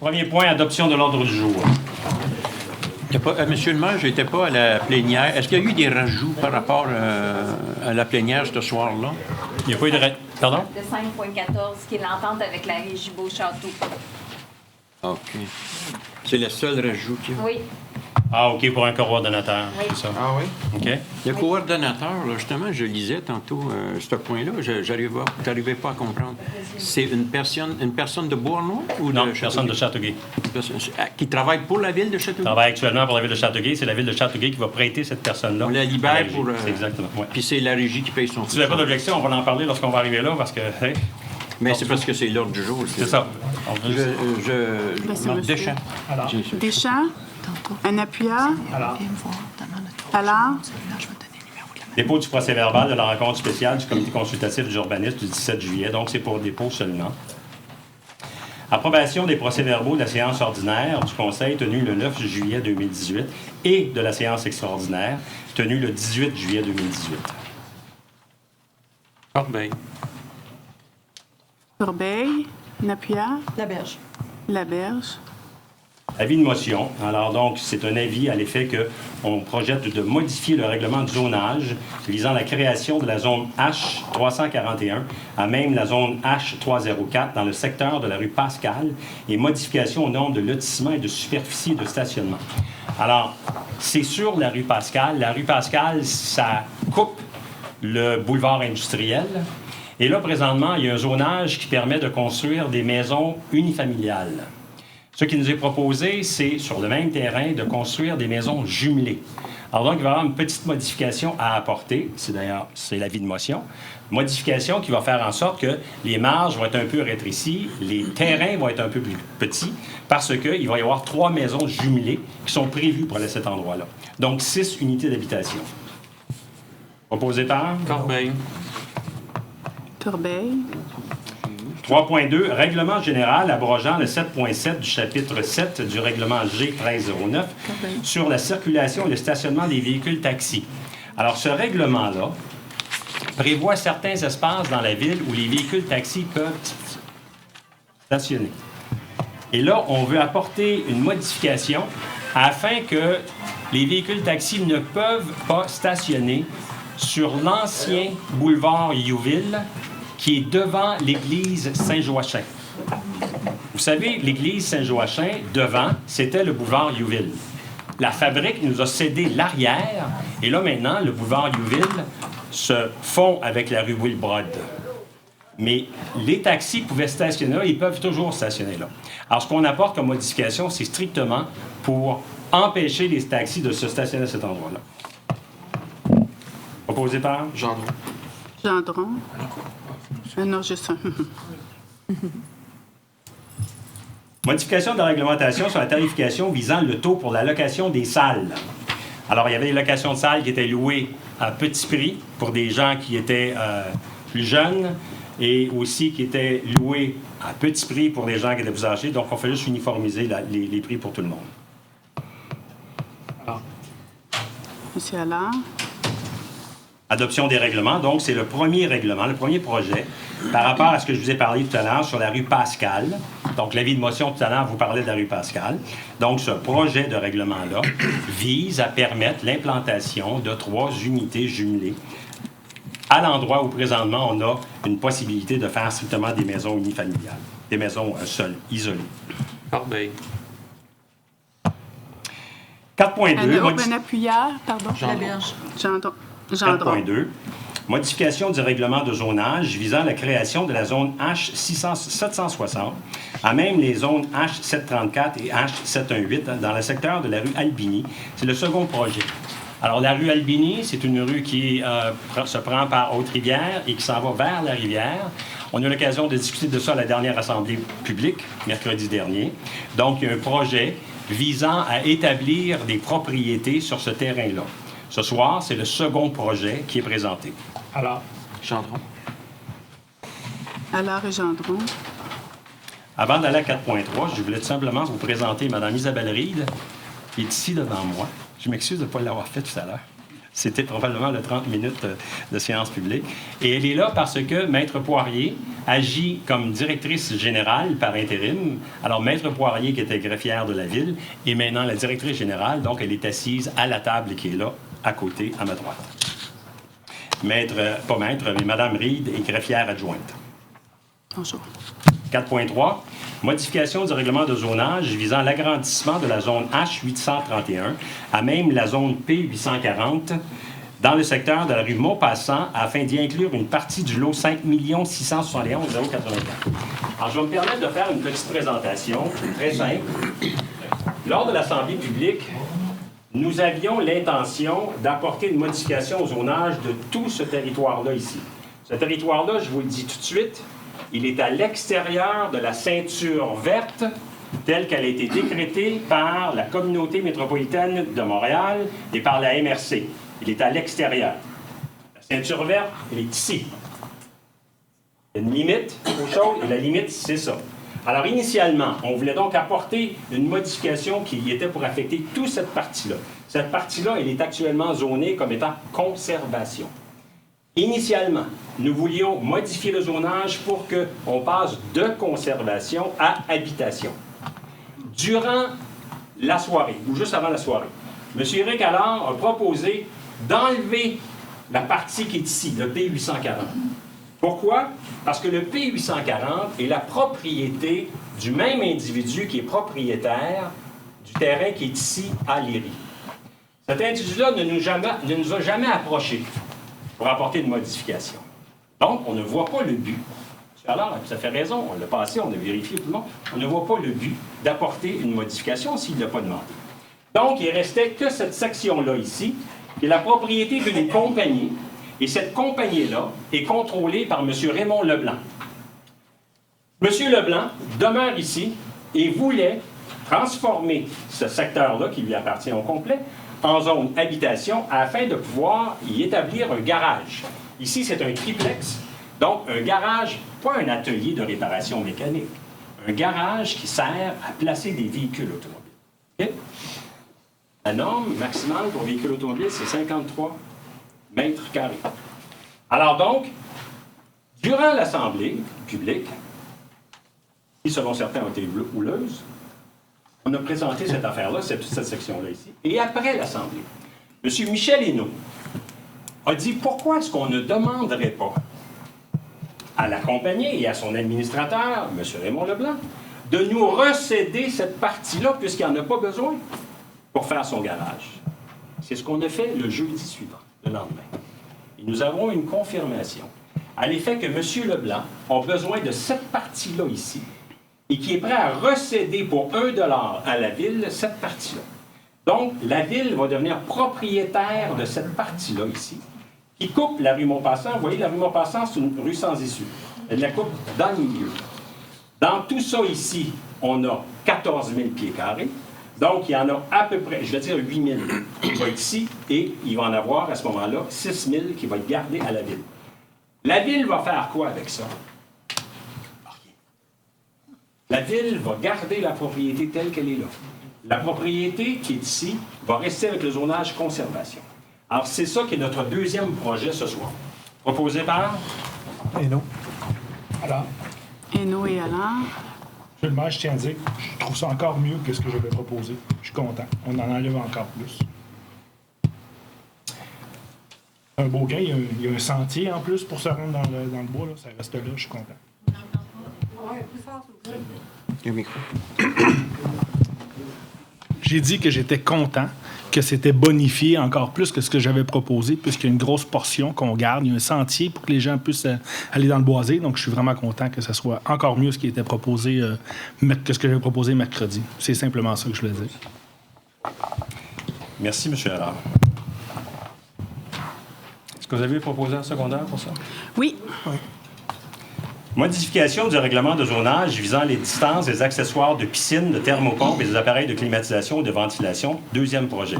Premier point, adoption de l'ordre du jour. Monsieur le maire, je n'étais pas à la plénière. Est-ce qu'il y a eu des rajouts par rapport à la plénière ce soir-là? Il n'y a pas eu de... Pardon? De 5.14, qui est l'entente avec la Régie Beauchâteau. OK. C'est le seul rajout qu'il y a? Oui. Ah, OK, pour un coordonnateur, Oui. c'est ça. Ah oui? OK. Le coordonnateur, là, justement, je lisais tantôt ce point-là, je n'arrivais pas à comprendre. C'est une personne de Bournois ou Non, de personne de Châteauguay. qui travaille pour la ville de Châteauguay? Travaille actuellement pour la ville de Châteauguay. C'est la ville de Châteauguay qui va prêter cette personne-là. On la à libère régie. pour... C'est exactement, oui. Puis c'est la régie qui paye son Si vous n'avez pas d'objection, on va en parler lorsqu'on va arriver là, parce que... hey, Mais c'est parce que c'est l'ordre du jour. c'est ça. c'est Non, monsieur. Deschamps. Deschamps, Anapia, Allard, Dépôt du procès-verbal de la rencontre spéciale du comité consultatif du urbanisme du 17 juillet. Donc, c'est pour dépôt seulement. Approbation des procès-verbaux de la séance ordinaire du Conseil tenue le 9 juillet 2018 et de la séance extraordinaire tenue le 18 juillet 2018. Corbeil. Corbeil, Napia, Laberge. Laberge, Avis de motion. Alors donc, c'est un avis à l'effet qu'on projette de modifier le règlement de zonage visant la création de la zone H341 à même la zone H304 dans le secteur de la rue Pascal et modification au nombre de lotissements et de superficie de stationnement. Alors, c'est sur la rue Pascal. La rue Pascal, ça coupe le boulevard industriel. Et là, présentement, il y a un zonage qui permet de construire des maisons unifamiliales. Ce qui nous est proposé, c'est, sur le même terrain, de construire des maisons jumelées. Alors donc, il va y avoir une petite modification à apporter. C'est l'avis de motion. Modification qui va faire en sorte que les marges vont être un peu rétrécies, les terrains vont être un peu plus petits, parce qu'il va y avoir 3 maisons jumelées qui sont prévues pour cet endroit-là. Donc, 6 unités d'habitation. Proposé par? Corbeil. Corbeil, 3.2, Règlement général abrogeant le 7.7 du chapitre 7 du règlement G1309 sur la circulation et le stationnement des véhicules taxis. Alors, ce règlement-là prévoit certains espaces dans la ville où les véhicules taxis peuvent stationner. Et là, on veut apporter une modification afin que les véhicules taxis ne peuvent pas stationner sur l'ancien boulevard Youville, qui est devant l'église Saint-Joachim. Vous savez, l'église Saint-Joachim, devant, c'était le boulevard Youville. La fabrique nous a cédé l'arrière, et là, maintenant, le boulevard Youville se fond avec la rue Wilbrod. Mais les taxis pouvaient stationner là, ils peuvent toujours stationner là. Alors, ce qu'on apporte comme modification, c'est strictement pour empêcher les taxis de se stationner à cet endroit-là. Proposé par? Gendron. Gendron. Non, juste un. Modification de la réglementation sur la tarification visant le taux pour la location des salles. Alors, il y avait des locations de salles qui étaient louées à petit prix pour des gens qui étaient plus jeunes et aussi qui étaient louées à petit prix pour les gens qui étaient plus âgés. Donc, on fait juste uniformiser les prix pour tout le monde. Monsieur Allard, Adoption des règlements. Donc, c'est le premier règlement, le premier projet par rapport à ce que je vous ai parlé tout à l'heure sur la rue Pascal. Donc, l'avis de motion tout à l'heure vous parlait de la rue Pascal. Donc, ce projet de règlement-là vise à permettre l'implantation de 3 unités jumelées à l'endroit où présentement on a une possibilité de faire strictement des maisons unifamiliales, des maisons seules, isolées. Corbeil. 4.2. Anapia, pardon. Laberge. Gendron. Gendron. 4.2. Modification du règlement de zonage visant la création de la zone H760 à même les zones H734 et H718 dans le secteur de la rue Albini. C'est le second projet. Alors, la rue Albini, c'est une rue qui se prend par Haute-Rivière et qui s'en va vers la rivière. On a eu l'occasion de discuter de ça à la dernière assemblée publique, mercredi dernier. Donc, il y a un projet visant à établir des propriétés sur ce terrain-là. Ce soir, c'est le second projet qui est présenté. Alors? Gendron. Allard et Gendron. Avant d'aller à 4.3, je voulais tout simplement vous présenter Mme Isabelle Reed, qui est ici devant moi. Je m'excuse de ne pas l'avoir fait tout à l'heure. C'était probablement le 30 minutes de séance publique. Et elle est là parce que Maître Poirier agit comme directrice générale par intérim. Alors, Maître Poirier, qui était greffière de la ville, est maintenant la directrice générale. Donc, elle est assise à la table qui est là, à côté, à ma droite. Mais Mme Reed est greffière adjointe. Bonjour. 4.3. Modification du règlement de zonage visant l'agrandissement de la zone H831 à même la zone P840 dans le secteur de la rue Maupassant afin d'y inclure une partie du lot 5 671 084. Alors, je vais me permettre de faire une petite présentation très simple. Lors de l'Assemblée publique, nous avions l'intention d'apporter une modification au zonage de tout ce territoire-là ici. Ce territoire-là, je vous le dis tout de suite, il est à l'extérieur de la ceinture verte telle qu'elle a été décrétée par la communauté métropolitaine de Montréal et par la MRC. Il est à l'extérieur. La ceinture verte, elle est ici. Il y a une limite aux choses et la limite, c'est ça. Alors, initialement, on voulait donc apporter une modification qui était pour affecter toute cette partie-là. Cette partie-là, elle est actuellement zonée comme étant conservation. Initialement, nous voulions modifier le zonage pour qu'on passe de conservation à habitation. Durant la soirée, ou juste avant la soirée, M. Éric Allard a proposé d'enlever la partie qui est ici, le P840. Pourquoi? Parce que le P840 est la propriété du même individu qui est propriétaire du terrain qui est ici à Léry. Cet individu-là ne nous a jamais approchés pour apporter une modification. Donc, on ne voit pas le but. Alors, ça fait raison, on l'a passé, on a vérifié tout le monde. On ne voit pas le but d'apporter une modification s'il ne l'a pas demandé. Donc, il ne restait que cette section-là ici, qui est la propriété d'une compagnie. Et cette compagnie-là est contrôlée par M. Raymond Leblanc. M. Leblanc demeure ici et voulait transformer ce secteur-là, qui lui appartient au complet, en zone habitation afin de pouvoir y établir un garage. Ici, c'est un triplex, donc un garage, pas un atelier de réparation mécanique, un garage qui sert à placer des véhicules automobiles. Okay? La norme maximale pour véhicule automobile, c'est 53 mètres carrés. Alors donc, durant l'Assemblée publique, qui selon certains ont été houleuses, on a présenté cette affaire-là, cette section-là ici. Et après l'Assemblée, M. Michel Hénault a dit pourquoi est-ce qu'on ne demanderait pas à la compagnie et à son administrateur, M. Raymond Leblanc, de nous recéder cette partie-là puisqu'il n'en a pas besoin pour faire son garage. C'est ce qu'on a fait le jeudi suivant, le lendemain. Et nous avons une confirmation à l'effet que M. Leblanc a besoin de cette partie-là ici et qui est prêt à recéder pour 1 $ à la Ville cette partie-là. Donc, la Ville va devenir propriétaire de cette partie-là ici, qui coupe la rue Maupassant. Vous voyez, la rue Maupassant, c'est une rue sans issue. Elle la coupe dans le milieu. Dans tout ça ici, on a 14 000 pieds carrés. Donc, il y en a à peu près, je vais dire 8 000 qui vont être ici, et il va en avoir à ce moment-là 6 000 qui vont être gardés à la Ville. La Ville va faire quoi avec ça? La Ville va garder la propriété telle qu'elle est là. La propriété qui est ici va rester avec le zonage conservation. Alors, c'est ça qui est notre deuxième projet ce soir. Proposé par? Hénault. Alors, Hénault et Allard. monsieur le maire, je tiens à dire, je trouve ça encore mieux que ce que j'avais proposé. Je suis content. On en enlève encore plus. Un beau gain, il y a un sentier en plus pour se rendre dans le bois. Là. Ça reste là, je suis content. Le micro. J'ai dit que j'étais content, que c'était bonifié encore plus que ce que j'avais proposé, puisqu'il y a une grosse portion qu'on garde. Il y a un sentier pour que les gens puissent aller dans le boisé. Donc, je suis vraiment content que ce soit encore mieux ce qui était proposé, que ce que j'avais proposé mercredi. C'est simplement ça que je voulais dire. Merci, M. Allard. Est-ce que vous avez proposé un secondaire pour ça? Oui. Modification du règlement de zonage visant les distances des accessoires de piscine, de thermopompe et des appareils de climatisation et de ventilation. Deuxième projet.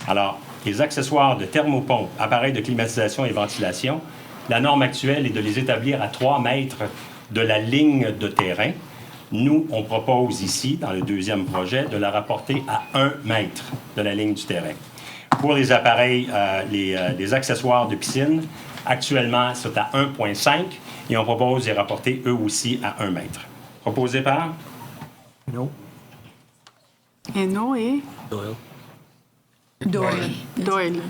Alors, les accessoires de thermopompe, appareils de climatisation et ventilation, la norme actuelle est de les établir à 3 mètres de la ligne de terrain. Nous, on propose ici, dans le deuxième projet, de la rapporter à 1 mètre de la ligne du terrain. Pour les appareils, les accessoires de piscine, actuellement, c'est à 1,5 et on propose de les rapporter eux aussi à 1 mètre. Proposé par? Hainaut et Doyle. Doyle.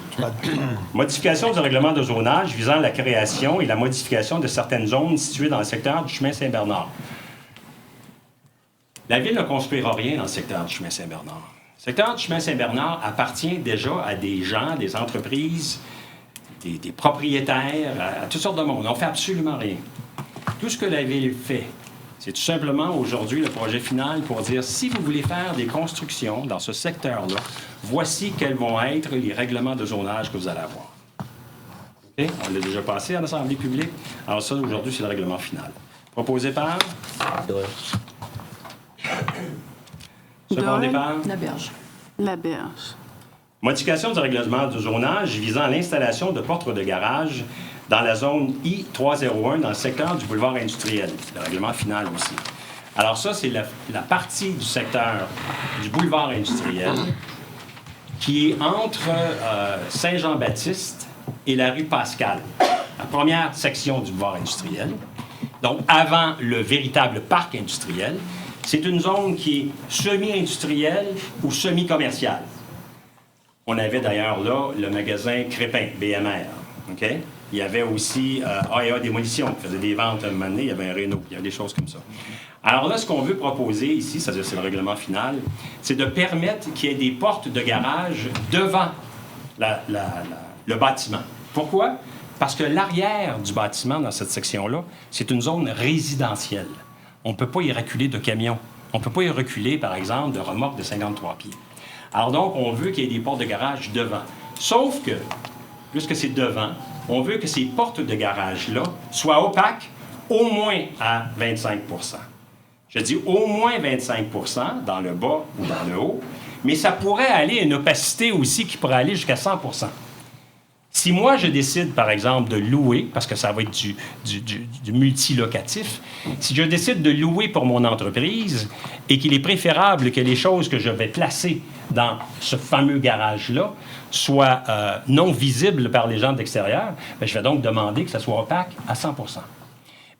Modification du règlement de zonage visant la création et la modification de certaines zones situées dans le secteur du chemin Saint-Bernard. La Ville ne construira rien dans le secteur du chemin Saint-Bernard. Le secteur du chemin Saint-Bernard appartient déjà à des gens, des entreprises, des propriétaires, à toutes sortes de monde. On ne fait absolument rien. Tout ce que la Ville fait, c'est tout simplement aujourd'hui le projet final pour dire si vous voulez faire des constructions dans ce secteur-là, voici quels vont être les règlements de zonage que vous allez avoir. OK? On l'a déjà passé en assemblée publique. Alors ça, aujourd'hui, c'est le règlement final. Proposé par? Secondé par? La berge. La berge. Modification du règlement de zonage visant l'installation de portes de garage dans la zone I-301 dans le secteur du boulevard industriel. Le règlement final aussi. Alors ça, c'est la partie du secteur du boulevard industriel qui est entre Saint-Jean-Baptiste et la rue Pascal. La première section du boulevard industriel. Donc, avant le véritable parc industriel, c'est une zone qui est semi-industrielle ou semi-commerciale. On avait d'ailleurs là le magasin Crépin, BMR. OK? Il y avait aussi AEA Démolition qui faisait des ventes à un moment donné. Il y avait un Renault. Il y avait des choses comme ça. Alors là, ce qu'on veut proposer ici, c'est-à-dire c'est le règlement final, c'est de permettre qu'il y ait des portes de garage devant le bâtiment. Pourquoi? Parce que l'arrière du bâtiment dans cette section-là, c'est une zone résidentielle. On ne peut pas y reculer de camions. On ne peut pas y reculer, par exemple, de remorques de 53 pieds. Alors donc, on veut qu'il y ait des portes de garage devant. Sauf que, puisque c'est devant, on veut que ces portes de garage-là soient opaques au moins à 25 %. Je dis au moins 25 % dans le bas ou dans le haut, mais ça pourrait aller à une opacité aussi qui pourrait aller jusqu'à 100 %. Si moi, je décide, par exemple, de louer, parce que ça va être du multilocatif, si je décide de louer pour mon entreprise et qu'il est préférable que les choses que je vais placer dans ce fameux garage-là soient non visibles par les gens de l'extérieur, bien, je vais donc demander que ça soit opaque à 100 %.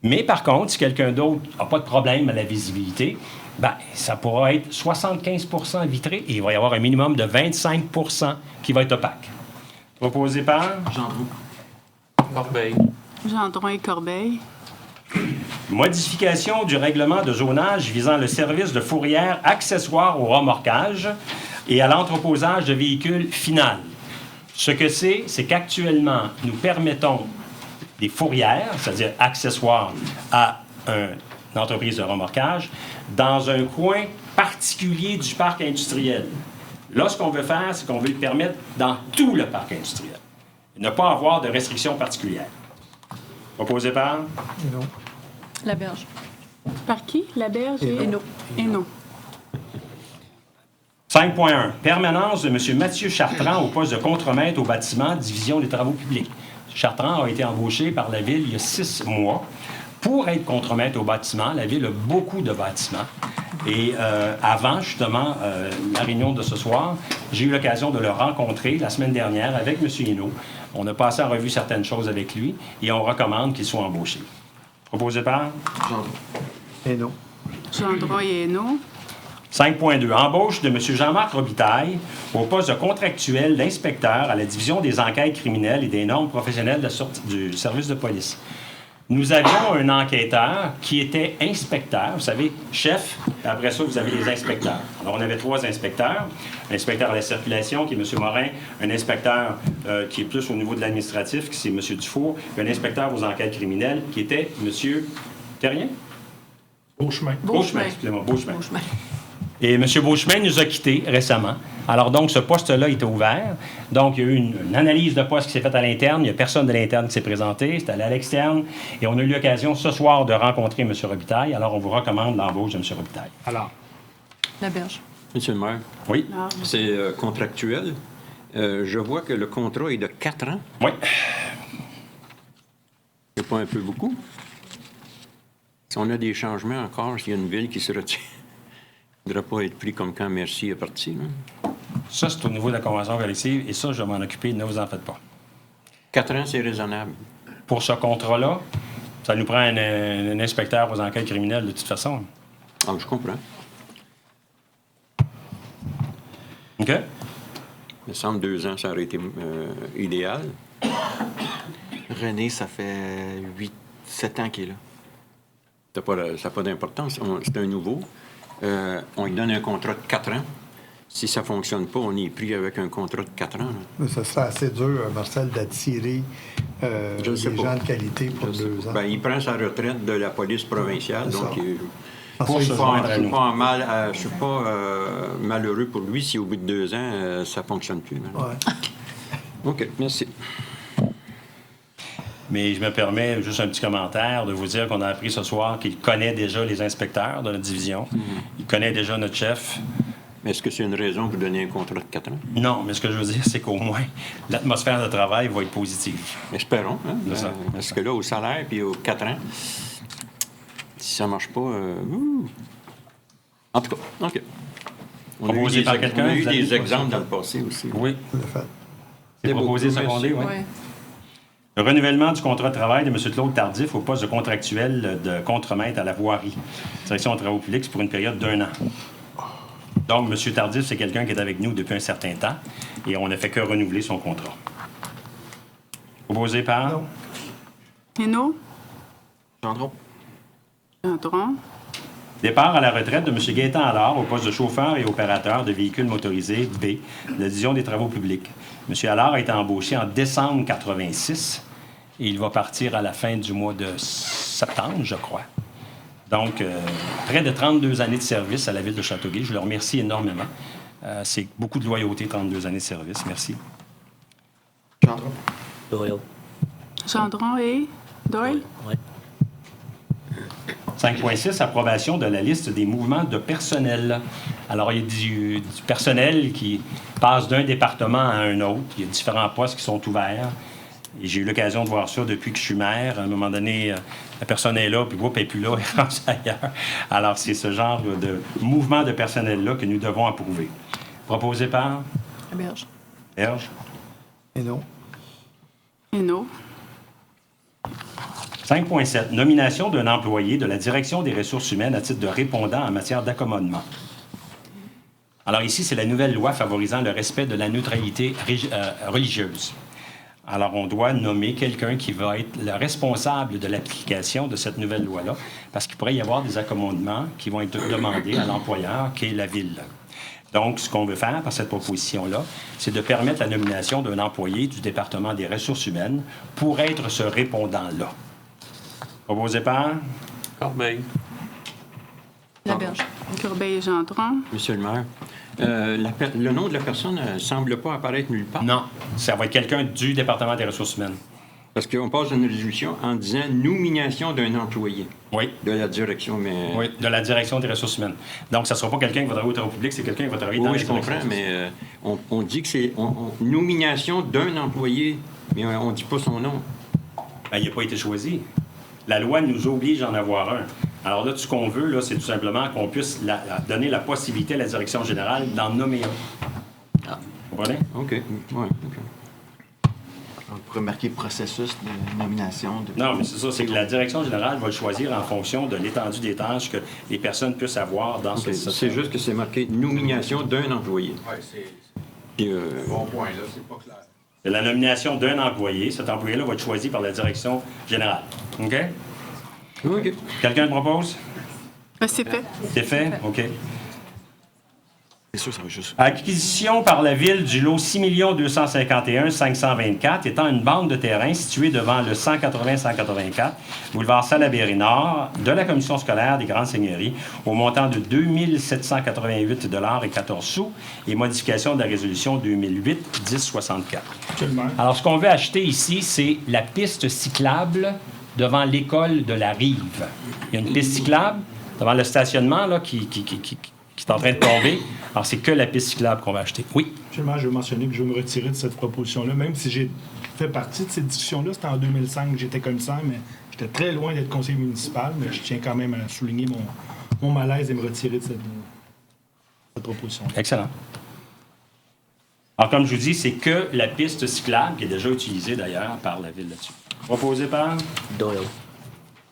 Mais par contre, si quelqu'un d'autre n'a pas de problème à la visibilité, bien, ça pourra être 75 % vitré et il va y avoir un minimum de 25 % qui va être opaque. Proposé par? Gendron. Corbeil. Gendron et Corbeil. Modification du règlement de zonage visant le service de fourrière accessoire au remorquage et à l'entreposage de véhicules final. Ce que c'est qu'actuellement, nous permettons des fourrières, c'est-à-dire accessoires à une entreprise de remorquage, dans un coin particulier du parc industriel. Là, ce qu'on veut faire, c'est qu'on veut le permettre dans tout le parc industriel. Et ne pas avoir de restrictions particulières. Proposé par? La berge. Par qui? La berge et Hainaut. Hainaut. 5.1. Permanence de M. Mathieu Chartrand au poste de contremaître au bâtiment, division des travaux publics. M. Chartrand a été embauché par la Ville il y a 6 mois. Pour être contremaître au bâtiment, la Ville a beaucoup de bâtiments. Et avant, justement, la réunion de ce soir, j'ai eu l'occasion de le rencontrer la semaine dernière avec M. Hainaut. On a passé en revue certaines choses avec lui et on recommande qu'il soit embauché. Proposé par? Hainaut. Gendron et Hainaut. 5.2. Embauche de M. Jean-Marc Robitaille au poste de contractuel d'inspecteur à la division des enquêtes criminelles et des normes professionnelles du service de police. Nous avions un enquêteur qui était inspecteur, vous savez, chef, et après ça, vous avez les inspecteurs. Alors, on avait 3 inspecteurs. Un inspecteur à la circulation, qui est M. Morin, un inspecteur qui est plus au niveau de l'administratif, qui c'est M. Dufour, puis un inspecteur aux enquêtes criminelles, qui était M. Terrien? Beauchemin. Beauchemin, excusez-moi, Beauchemin. Et M. Beauchemin nous a quittés récemment. Alors donc, ce poste-là était ouvert. Donc, il y a eu une analyse de poste qui s'est faite à l'interne. Il n'y a personne de l'interne qui s'est présenté. C'est allé à l'externe. Et on a eu l'occasion ce soir de rencontrer M. Robitaille. Alors, on vous recommande l'embauche de M. Robitaille. Alors, La berge. Monsieur le maire, Oui? c'est contractuel. Je vois que le contrat est de 4 ans. Oui. C'est pas un peu beaucoup? Si on a des changements encore, s'il y a une ville qui se retire, il ne devrait pas être pris comme quand Merci est parti. Là. Ça, c'est au niveau de la convention collective, et ça, je vais m'en occuper, ne vous en faites pas. 4 ans, c'est raisonnable. Pour ce contrat-là, ça nous prend un inspecteur aux enquêtes criminelles de toute façon. Ah, je comprends. OK? Il me semble 2 ans, ça aurait été idéal. René, ça fait 7 ans qu'il est là. Ça n'a pas d'importance. C'est un nouveau. On lui donne un contrat de 4 ans. Si ça ne fonctionne pas, on est pris avec un contrat de 4 ans. Là. Mais ça serait assez dur, Marcel, d'attirer Je ne sais des pas. gens de qualité pour 2 ans. Ben, il prend sa retraite de la police provinciale, C'est donc ça. Pour se joindre à nous. je ne suis pas malheureux pour lui si au bout de 2 ans, ça ne fonctionne plus. Ouais. OK, merci. Mais je me permets juste un petit commentaire de vous dire qu'on a appris ce soir qu'il connaît déjà les inspecteurs de notre division. Il connaît déjà notre chef. Mais est-ce que c'est une raison pour donner un contrat de 4 ans? Non, mais ce que je veux dire, c'est qu'au moins, l'atmosphère de travail va être positive. Espérons. Hein? C'est ça. Parce que là, au salaire, puis aux 4 ans, si ça ne marche pas... En tout cas, OK. On Proposé par quelqu'un, on a eu vous avez des quoi, exemples ça? dans le passé aussi. Oui, Le fait. c'est proposé, beaucoup, secondé, oui. Oui. Le renouvellement du contrat de travail de M. Claude Tardif au poste de contractuel de contremaître à la voirie, direction des travaux publics, c'est pour une période d'1 an. Donc, M. Tardif, c'est quelqu'un qui est avec nous depuis un certain temps et on ne fait que renouveler son contrat. Proposé par? Non. Hainaut, Gendron. Gendron, Départ à la retraite de M. Gaétan Allard au poste de chauffeur et opérateur de véhicules motorisés B, de la division des travaux publics. M. Allard a été embauché en décembre 86 et il va partir à la fin du mois de septembre, je crois. Donc, près de 32 années de service à la ville de Châteauguay. Je le remercie énormément. C'est beaucoup de loyauté, 32 années de service. Merci. Gendron. Doyle. Gendron et Doyle. Oui. 5.6, approbation de la liste des mouvements de personnel. Alors, il y a du personnel qui passe d'un département à un autre. Il y a différents postes qui sont ouverts. Et j'ai eu l'occasion de voir ça depuis que je suis maire. À un moment donné, la personne est là, puis elle n'est plus là, elle est rendue ailleurs. Alors, c'est ce genre de mouvement de personnel-là que nous devons approuver. Proposé par? Berge. Berge. Et non. Hainaut, 5.7. Nomination d'un employé de la Direction des ressources humaines à titre de répondant en matière d'accommodement. Alors ici, c'est la nouvelle loi favorisant le respect de la neutralité religieuse. Alors, on doit nommer quelqu'un qui va être le responsable de l'application de cette nouvelle loi-là, parce qu'il pourrait y avoir des accommodements qui vont être demandés à l'employeur, qui est la ville. Donc, ce qu'on veut faire par cette proposition-là, c'est de permettre la nomination d'un employé du département des ressources humaines pour être ce répondant-là. Proposé par? Corbeil. La Berge. Corbeil et Gendron. Monsieur le maire, le nom de la personne ne semble pas apparaître nulle part. Non, ça va être quelqu'un du département des ressources humaines. Parce qu'on passe une résolution en disant nomination d'un employé Oui. de la direction, mais... Oui, de la direction des ressources humaines. Donc, ça ne sera pas quelqu'un qui va travailler au travail public, c'est quelqu'un qui va travailler dans Oui, les je comprends, mais on dit que c'est nomination d'un employé, mais on ne dit pas son nom. Ben, il n'a pas été choisi. La loi nous oblige d'en avoir un. Alors là, tout ce qu'on veut, là, c'est tout simplement qu'on puisse donner la possibilité à la direction générale d'en nommer un. Ah. Vous comprenez? OK. Ouais, OK. On pourrait marquer processus de nomination. Non, mais c'est ça, c'est que la direction générale va le choisir en fonction de l'étendue des tâches que les personnes puissent avoir dans OK. ce... C'est juste que c'est marqué nomination d'un employé. Oui, c'est Puis, bon point, là, c'est pas clair. C'est la nomination d'un employé. Cet employé-là va être choisi par la direction générale. OK? OK. Quelqu'un le propose? C'est fait. C'est fait? OK. C'est sûr, ça va juste. Acquisition par la Ville du lot 6 251 524 étant une bande de terrain située devant le 180-184, boulevard Salaberry-Nord, de la Commission scolaire des Grandes Seigneuries, au montant de 2 788 $ et 14 sous, et modification de la résolution 2008-1064. Absolument. Alors, ce qu'on veut acheter ici, c'est la piste cyclable devant l'école de la Rive. Il y a une piste cyclable devant le stationnement là, qui est en train de tomber. Alors, c'est que la piste cyclable qu'on va acheter. Oui. Absolument, je veux mentionner que je veux me retirer de cette proposition-là, même si j'ai fait partie de cette discussion-là. C'était en 2005 que j'étais commissaire, mais j'étais très loin d'être conseiller municipal, mais je tiens quand même à souligner mon malaise et me retirer de cette proposition-là. Excellent. Alors, comme je vous dis, c'est que la piste cyclable, qui est déjà utilisée d'ailleurs par la ville là-dessus. Proposé par Doyle.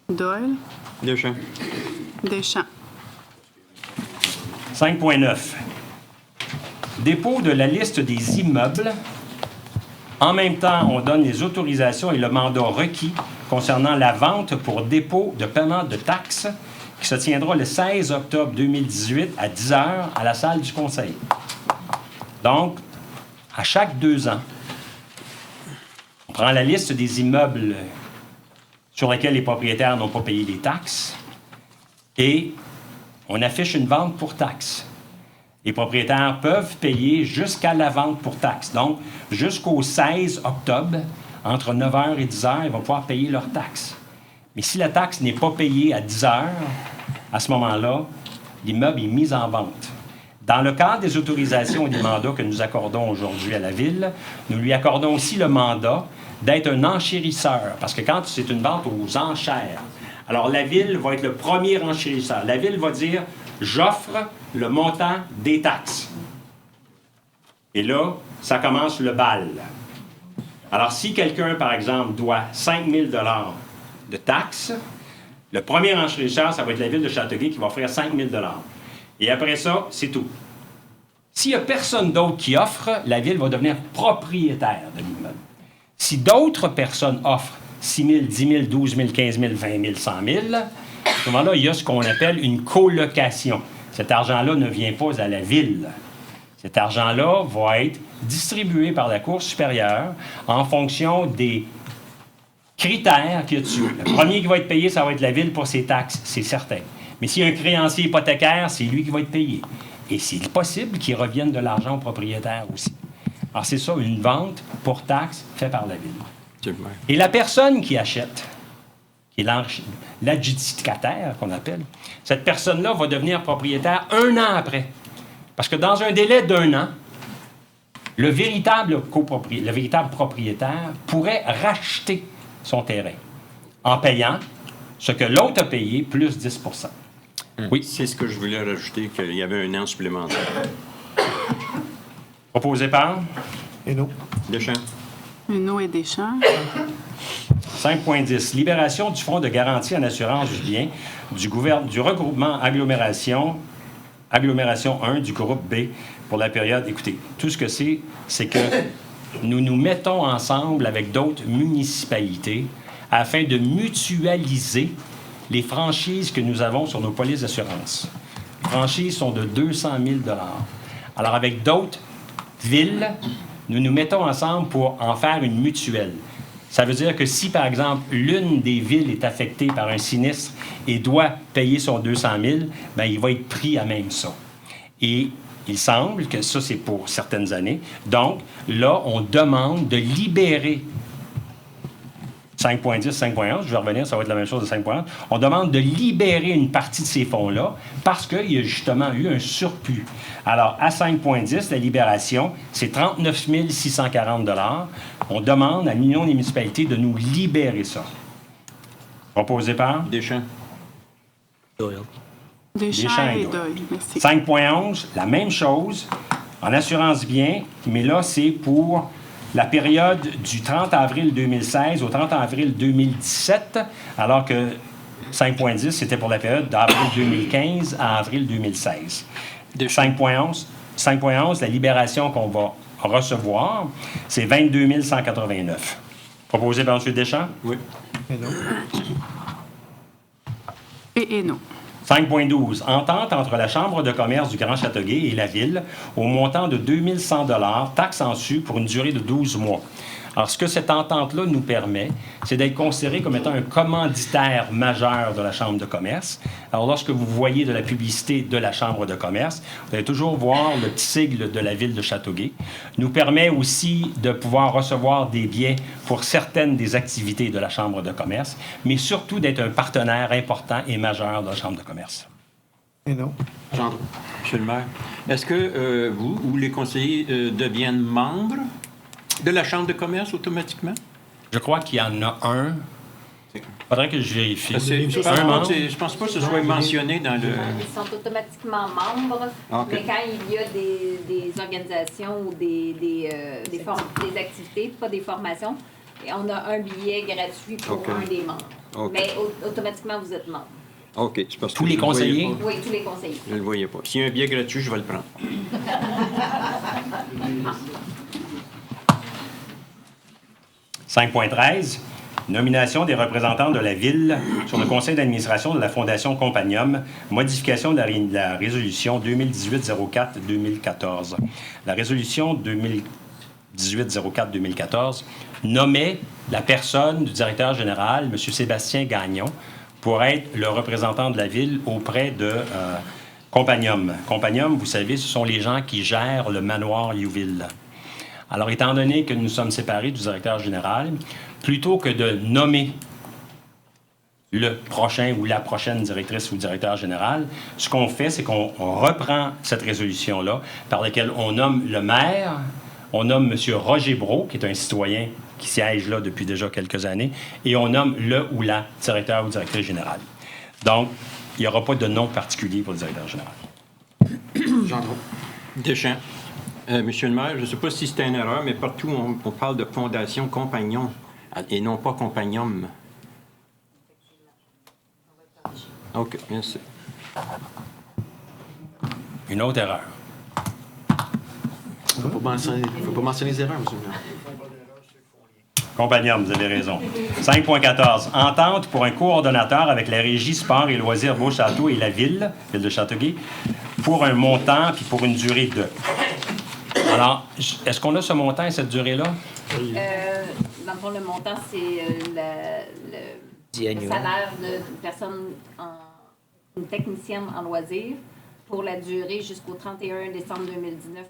Doyle. Deschamps. Deschamps. 5.9. Dépôt de la liste des immeubles. En même temps, on donne les autorisations et le mandat requis concernant la vente pour dépôt de paiement de taxes qui se tiendra le 16 octobre 2018 à 10 h à la salle du Conseil. Donc, à chaque 2 ans, on prend la liste des immeubles sur lesquels les propriétaires n'ont pas payé les taxes et on affiche une vente pour taxes. Les propriétaires peuvent payer jusqu'à la vente pour taxes. Donc, jusqu'au 16 octobre, entre 9 h et 10 h, ils vont pouvoir payer leurs taxes. Mais si la taxe n'est pas payée à 10 h, à ce moment-là, l'immeuble est mis en vente. Dans le cadre des autorisations et des mandats que nous accordons aujourd'hui à la Ville, nous lui accordons aussi le mandat d'être un enchérisseur. Parce que quand c'est une vente aux enchères, alors la Ville va être le premier enchérisseur. La Ville va dire « j'offre le montant des taxes ». Et là, ça commence le bal. Alors, si quelqu'un, par exemple, doit 5 000 $ de taxes, le premier enchérisseur, ça va être la Ville de Châteauguay qui va offrir 5 000 $. Et après ça, c'est tout. S'il n'y a personne d'autre qui offre, la Ville va devenir propriétaire de l'immeuble. Si d'autres personnes offrent 6 000, 10 000, 12 000, 15 000, 20 000, 100 000, à ce moment-là, il y a ce qu'on appelle une colocation. Cet argent-là ne vient pas à la Ville. Cet argent-là va être distribué par la Cour supérieure en fonction des critères qu'il y a dessus. Le premier qui va être payé, ça va être la Ville pour ses taxes, c'est certain. Mais s'il y a un créancier hypothécaire, c'est lui qui va être payé. Et c'est possible qu'il revienne de l'argent au propriétaire aussi. Alors, c'est ça, une vente pour taxes faite par la Ville. Et la personne qui achète, qui est l'adjudicataire qu'on appelle, cette personne-là va devenir propriétaire 1 an après. Parce que dans un délai d'1 an, le véritable propriétaire pourrait racheter son terrain en payant ce que l'autre a payé plus 10 %. Oui, c'est ce que je voulais rajouter, qu'il y avait 1 an supplémentaire. Proposé par Hainaut. Deschamps. Hainaut et Deschamps. 5.10. Libération du Fonds de garantie en assurance du bien du regroupement agglomération 1 du groupe B pour la période. Écoutez, tout ce que c'est que nous nous mettons ensemble avec d'autres municipalités afin de mutualiser les franchises que nous avons sur nos polices d'assurance. Les franchises sont de 200 000 $. Alors, avec d'autres villes, nous nous mettons ensemble pour en faire une mutuelle. Ça veut dire que si, par exemple, l'une des villes est affectée par un sinistre et doit payer son 200 000, bien, il va être pris à même ça. Et il semble que ça, c'est pour certaines années. Donc, là, on demande de libérer 5.10, 5.11, je vais revenir, ça va être la même chose de 5.11. On demande de libérer une partie de ces fonds-là parce qu'il y a justement eu un surplus. Alors, à 5.10, la libération, c'est 39 640 $. On demande à l'Union des municipalités de nous libérer ça. Proposé par Deschamps. Doyle. Deschamps et Doyle. Merci. 5.11, la même chose, en assurance bien, mais là, c'est pour la période du 30 avril 2016 au 30 avril 2017, alors que 5.10, c'était pour la période d'avril 2015 à avril 2016. 5.11, la libération qu'on va recevoir, c'est 22 189. Proposé par M. Deschamps? Oui. Hainaut. Et Hainaut. 5.12. Entente entre la Chambre de commerce du Grand Châteauguay et la Ville au montant de 2 100 $, taxes en su pour une durée de 12 mois. Alors, ce que cette entente-là nous permet, c'est d'être considéré comme étant un commanditaire majeur de la Chambre de commerce. Alors, lorsque vous voyez de la publicité de la Chambre de commerce, vous allez toujours voir le petit sigle de la Ville de Châteauguay. Nous permet aussi de pouvoir recevoir des biais pour certaines des activités de la Chambre de commerce, mais surtout d'être un partenaire important et majeur de la Chambre de commerce. Hainaut. Jean, Monsieur le maire, est-ce que vous ou les conseillers deviennent membres de la Chambre de commerce automatiquement? Je crois qu'il y en a un Faudrait que je vérifie. Je pense pas que ce soit mentionné dans le... Ils sont automatiquement membres, OK. mais quand il y a des organisations ou des activités, pas des formations, et on a un billet gratuit pour OK. un des membres. OK. Mais automatiquement, vous êtes membre. OK. C'est parce que Tous les je le voyais conseillers? pas. Oui, tous les conseillers. Je ne le voyais pas. S'il y a un billet gratuit, je vais le prendre. « 5.13. Nomination des représentants de la Ville sur le conseil d'administration de la Fondation Compagnium. Modification de la résolution 2018-04-2014. La résolution 2018-04-2014 nommait la personne du directeur général, M. Sébastien Gagnon, pour être le représentant de la Ville auprès de Compagnium. Compagnium, vous savez, ce sont les gens qui gèrent le manoir Youville. Alors, étant donné que nous sommes séparés du directeur général, plutôt que de nommer le prochain ou la prochaine directrice ou directeur général, ce qu'on fait, c'est qu'on reprend cette résolution-là par laquelle on nomme le maire, on nomme M. Roger Brault, qui est un citoyen qui siège là depuis déjà quelques années, et on nomme le ou la directeur ou directrice générale. Donc, il n'y aura pas de nom particulier pour le directeur général. Gendron. Deschamps. Monsieur le maire, je ne sais pas si c'est une erreur, mais partout on parle de fondation compagnon et non pas compagnum. OK, merci. Une autre erreur. Il ne faut pas mentionner les erreurs, monsieur le maire. Compagnium, vous avez raison. 5.14. Entente pour un coordonnateur avec la Régie Sport et Loisirs Beauchâteau et la Ville de Châteauguay, pour un montant puis pour une durée de... Alors, est-ce qu'on a ce montant et cette durée-là? Dans le fond, le montant, c'est le salaire d'une personne, une technicienne en loisirs pour la durée jusqu'au 31 décembre 2019,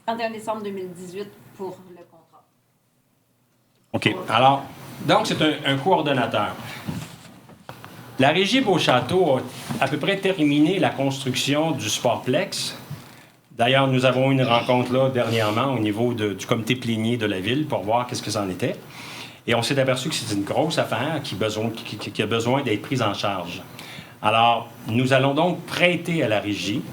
31 décembre 2018 pour le contrat. OK. Alors, donc, c'est un coordonnateur. La Régie Beauchâteau a à peu près terminé la construction du Sportplex. D'ailleurs, nous avons eu une rencontre là dernièrement au niveau du comité plénier de la Ville pour voir qu'est-ce que c'en était. Et on s'est aperçu que c'est une grosse affaire qui a besoin d'être prise en charge. Alors, nous allons donc prêter à la Régie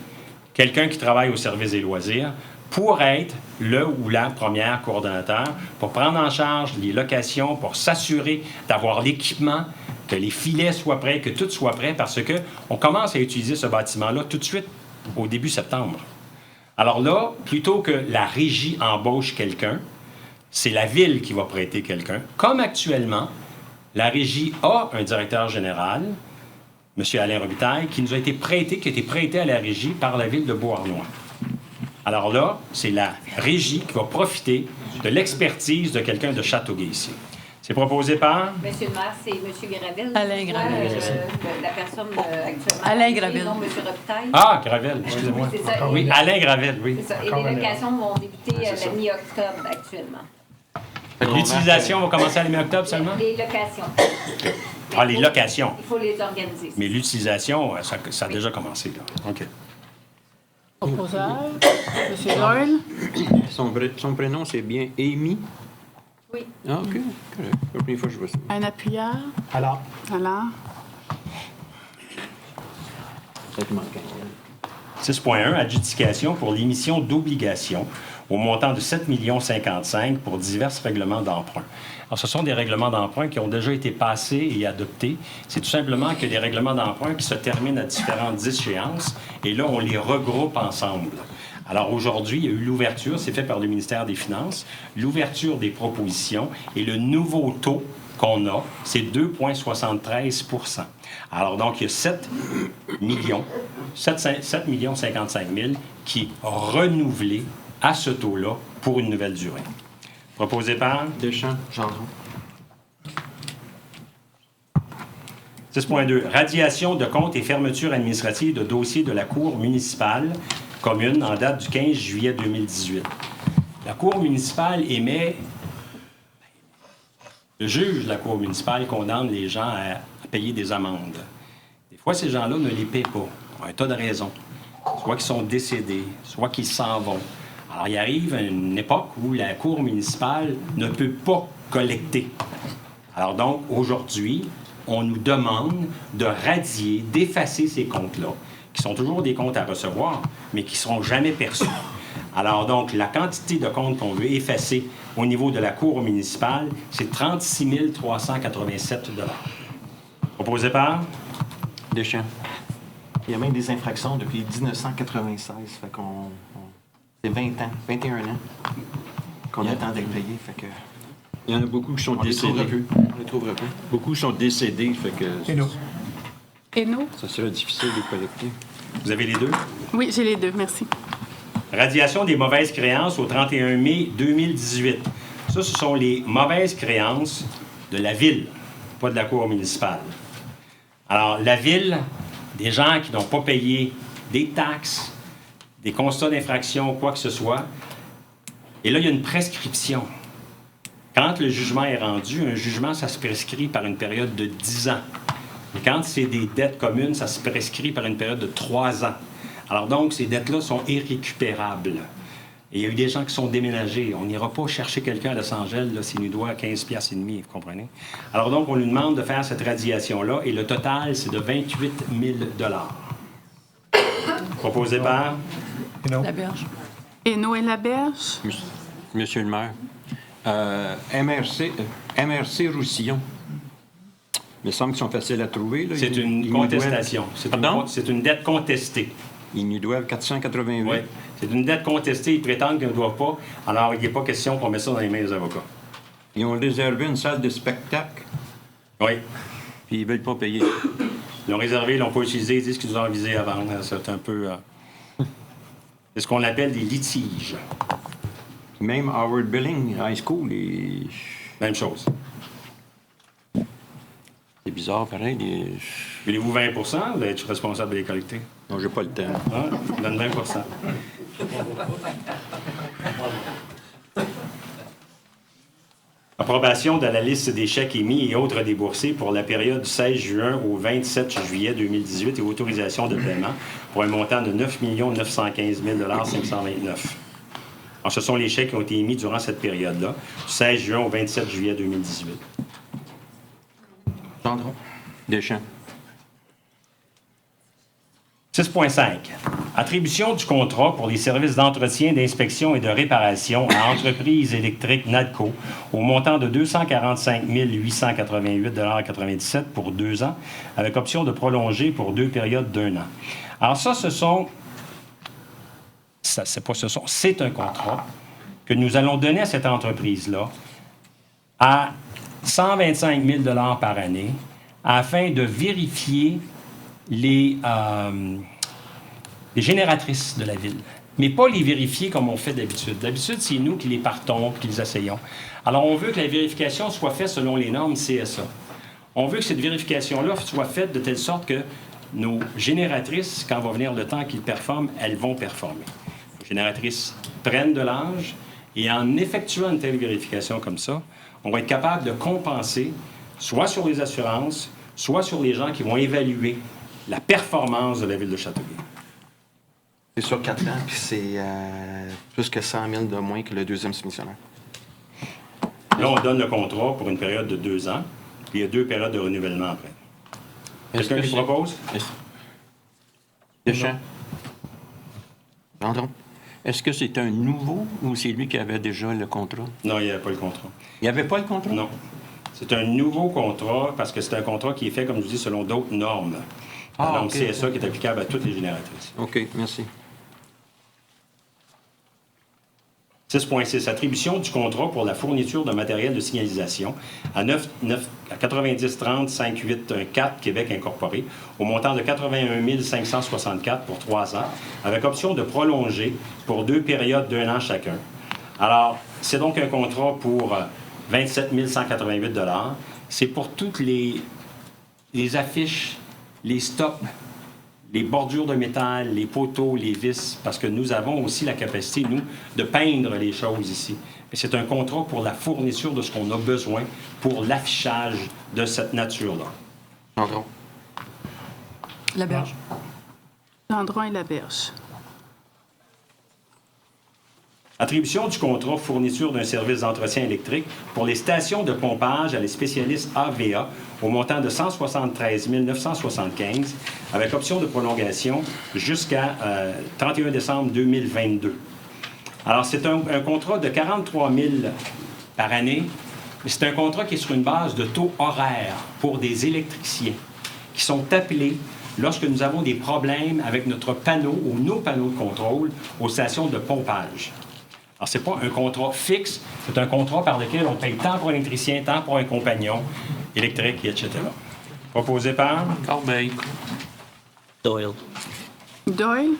quelqu'un qui travaille au service des loisirs pour être le ou la première coordonnateur, pour prendre en charge les locations, pour s'assurer d'avoir l'équipement, que les filets soient prêts, que tout soit prêt, parce qu'on commence à utiliser ce bâtiment-là tout de suite au début septembre. Alors là, plutôt que la Régie embauche quelqu'un, c'est la Ville qui va prêter quelqu'un. Comme actuellement, la Régie a un directeur général, M. Alain Robitaille, qui nous a été prêté, qui a été prêté à la Régie par la Ville de Beauharnois. Alors là, c'est la Régie qui va profiter de l'expertise de quelqu'un de Châteauguay ici. C'est proposé par... Monsieur le maire, c'est M. Gravel. Alain Gravel. La personne actuellement. Alain Gravel. Non, M. Robitaille. Ah, Gravel, excusez-moi. Oui, c'est ça. Oui, Alain Gravel, oui. C'est ça. Et les locations vont débuter à la mi-octobre actuellement. L'utilisation va commencer à la mi-octobre seulement? Les locations. Ah, les locations. Il faut les organiser. Mais l'utilisation, ça a déjà commencé, là. OK. Proposeur, M. Doyle. Son prénom, c'est bien Amy? Oui. Ah, OK. Correct. La première fois que je vois ça. Un appuyeur. Alors, Ça te manque. 6.1, adjudication pour l'émission d'obligations au montant de 7 55 000 pour divers règlements d'emprunt. Alors, ce sont des règlements d'emprunt qui ont déjà été passés et adoptés. C'est tout simplement que des règlements d'emprunt qui se terminent à différentes échéances et là, on les regroupe ensemble. Alors, aujourd'hui, il y a eu l'ouverture, c'est fait par le ministère des Finances, l'ouverture des propositions et le nouveau taux qu'on a, c'est 2,73 %. Alors, donc, il y a 7 55 000 qui est renouvelé à ce taux-là pour une nouvelle durée. Proposé par Deschamps. Gendron. 6.2. Radiation de comptes et fermeture administrative de dossiers de la Cour municipale commune en date du 15 juillet 2018. La Cour municipale émet... Le juge de la Cour municipale condamne les gens à payer des amendes. Des fois, ces gens-là ne les paient pas, pour un tas de raisons. Soit qu'ils sont décédés, soit qu'ils s'en vont. Alors, il arrive une époque où la Cour municipale ne peut pas collecter. Alors donc, aujourd'hui, on nous demande de radier, d'effacer ces comptes-là, qui sont toujours des comptes à recevoir, mais qui ne seront jamais perçus. Alors donc, la quantité de comptes qu'on veut effacer au niveau de la Cour municipale, c'est 36 387 $. Proposé par? Deschamps. Il y a même des infractions depuis 1996. Fait qu'on... C'est 20 ans, 21 ans qu'on attend d'être payé. Fait que... Il y en a beaucoup qui sont On les décédés. trouvera plus. On les trouvera plus. Beaucoup sont décédés, fait que Et nous? Et nous? ça serait difficile de les collecter. Vous avez les deux? Oui, j'ai les deux, merci. Radiation des mauvaises créances au 31 mai 2018. Ça, ce sont les mauvaises créances de la ville, pas de la Cour municipale. Alors, la ville, des gens qui n'ont pas payé des taxes, des constats d'infraction, quoi que ce soit. Et là, il y a une prescription. Quand le jugement est rendu, un jugement, ça se prescrit par une période de 10 ans. Et quand c'est des dettes communes, ça se prescrit par une période de 3 ans. Alors donc, ces dettes-là sont irrécupérables. Et il y a eu des gens qui sont déménagés. On n'ira pas chercher quelqu'un à Los Angeles s'il nous doit 15,5 $, vous comprenez? Alors donc, on lui demande de faire cette radiation-là, et le total, c'est de 28 000 $. Proposé par? Et non? La berge. Et nous et la berge? Monsieur le maire, MRC Roussillon. Il me semble qu'ils sont faciles à trouver. Là. C'est Ils une nous contestation. Pardon? C'est une dette contestée. Ils nous doivent 488. Oui. C'est une dette contestée. Ils prétendent qu'ils ne doivent pas. Alors, il n'est pas question qu'on mette ça dans les mains des avocats. Ils ont réservé une salle de spectacle, Oui. puis ils ne veulent pas payer. Ils l'ont réservé, ils ne l'ont pas utilisé. Ils disent qu'ils nous ont avisé avant. C'est un peu... c'est ce qu'on appelle des litiges. Même Howard Billing High School, Même chose. c'est bizarre, pareil. Voulez-vous 20 % vous allez être responsable de les collecter? Non, j'ai pas le temps. Ah, donne 20 %. Approbation de la liste des chèques émis et autres déboursés pour la période du 16 juin au 27 juillet 2018 et autorisation de paiement pour un montant de 9 915 529. Alors, ce sont les chèques qui ont été émis durant cette période-là, du 16 juin au 27 juillet 2018. Gendron. Deschamps. 6.5. Attribution du contrat pour les services d'entretien, d'inspection et de réparation à Entreprise électrique NADCO au montant de 245 888,97 $ pour 2 ans, avec option de prolonger pour 2 périodes d'1 an. Alors ça, c'est un contrat que nous allons donner à cette entreprise-là à 125 000 $ par année afin de vérifier les génératrices de la ville. Mais pas les vérifier comme on fait d'habitude. D'habitude, c'est nous qui les partons, qui les essayons. Alors, on veut que la vérification soit faite selon les normes CSA. On veut que cette vérification-là soit faite de telle sorte que nos génératrices, quand va venir le temps qu'ils performent, elles vont performer. Les génératrices prennent de l'âge et en effectuant une telle vérification comme ça, on va être capable de compenser soit sur les assurances, soit sur les gens qui vont évaluer la performance de la ville de Châteauguay. C'est sur 4 ans, puis c'est plus que 100 000 de moins que le deuxième soumissionnaire. Là, on donne le contrat pour une période de 2 ans, puis il y a 2 périodes de renouvellement après. Quelqu'un qui propose? Deschamps. Gendron. Est-ce que c'est un nouveau ou c'est lui qui avait déjà le contrat? Non, il n'y avait pas le contrat. Il n'y avait pas le contrat? Non. C'est un nouveau contrat parce que c'est un contrat qui est fait, comme je vous dis, selon d'autres normes. La norme OK. CSA qui est applicable à toutes les génératrices. OK, merci. 6.6. Attribution du contrat pour la fourniture de matériel de signalisation à 9030-5814 Québec Incorporé au montant de 81 564 pour 3 ans, avec option de prolonger pour 2 périodes d'1 an chacun. Alors, c'est donc un contrat pour 27 188 $. C'est pour toutes les affiches, les stops, les bordures de métal, les poteaux, les vis, parce que nous avons aussi la capacité, nous, de peindre les choses ici. Mais c'est un contrat pour la fourniture de ce qu'on a besoin pour l'affichage de cette nature-là. Gendron. La berge. Gendron et la berge. Attribution du contrat fourniture d'un service d'entretien électrique pour les stations de pompage à les spécialistes AVA au montant de 173 975 avec option de prolongation jusqu'à 31 décembre 2022. Alors, c'est un contrat de 43 000 par année. C'est un contrat qui est sur une base de taux horaire pour des électriciens qui sont appelés lorsque nous avons des problèmes avec notre panneau ou nos panneaux de contrôle aux stations de pompage. Alors, ce n'est pas un contrat fixe, c'est un contrat par lequel on paye tant pour un électricien, tant pour un compagnon électrique, etc. Proposé par Corbeil. Doyle. Doyle.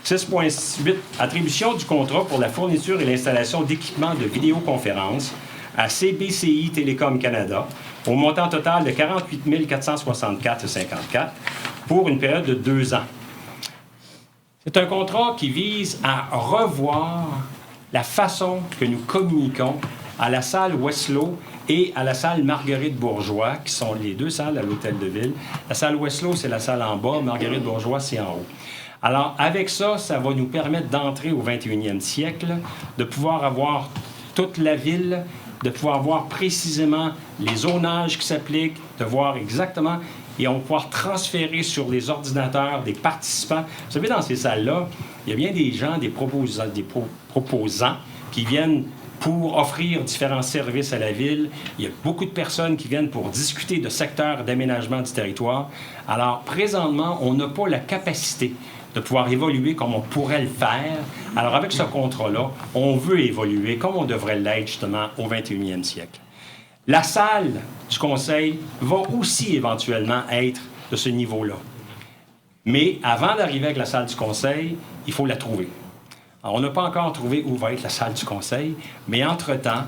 6.8. Attribution du contrat pour la fourniture et l'installation d'équipements de vidéoconférence à CBCI Télécom Canada au montant total de 48 464,54 pour une période de 2 ans. C'est un contrat qui vise à revoir la façon que nous communiquons à la salle Westlow et à la salle Marguerite-Bourgeois, qui sont les deux salles à l'Hôtel de Ville. La salle Westlow, c'est la salle en bas, Marguerite-Bourgeois, c'est en haut. Alors, avec ça, ça va nous permettre d'entrer au 21e siècle, de pouvoir avoir toute la ville, de pouvoir voir précisément les zonages qui s'appliquent, de voir exactement, et on va pouvoir transférer sur les ordinateurs des participants. Vous savez, dans ces salles-là, il y a bien des gens, des proposants qui viennent pour offrir différents services à la ville. Il y a beaucoup de personnes qui viennent pour discuter de secteurs d'aménagement du territoire. Alors, présentement, on n'a pas la capacité de pouvoir évoluer comme on pourrait le faire. Alors, avec ce contrat-là, on veut évoluer comme on devrait l'être, justement, au 21e siècle. La salle du conseil va aussi éventuellement être de ce niveau-là. Mais avant d'arriver avec la salle du conseil, il faut la trouver. Alors, on n'a pas encore trouvé où va être la salle du conseil, mais entre-temps,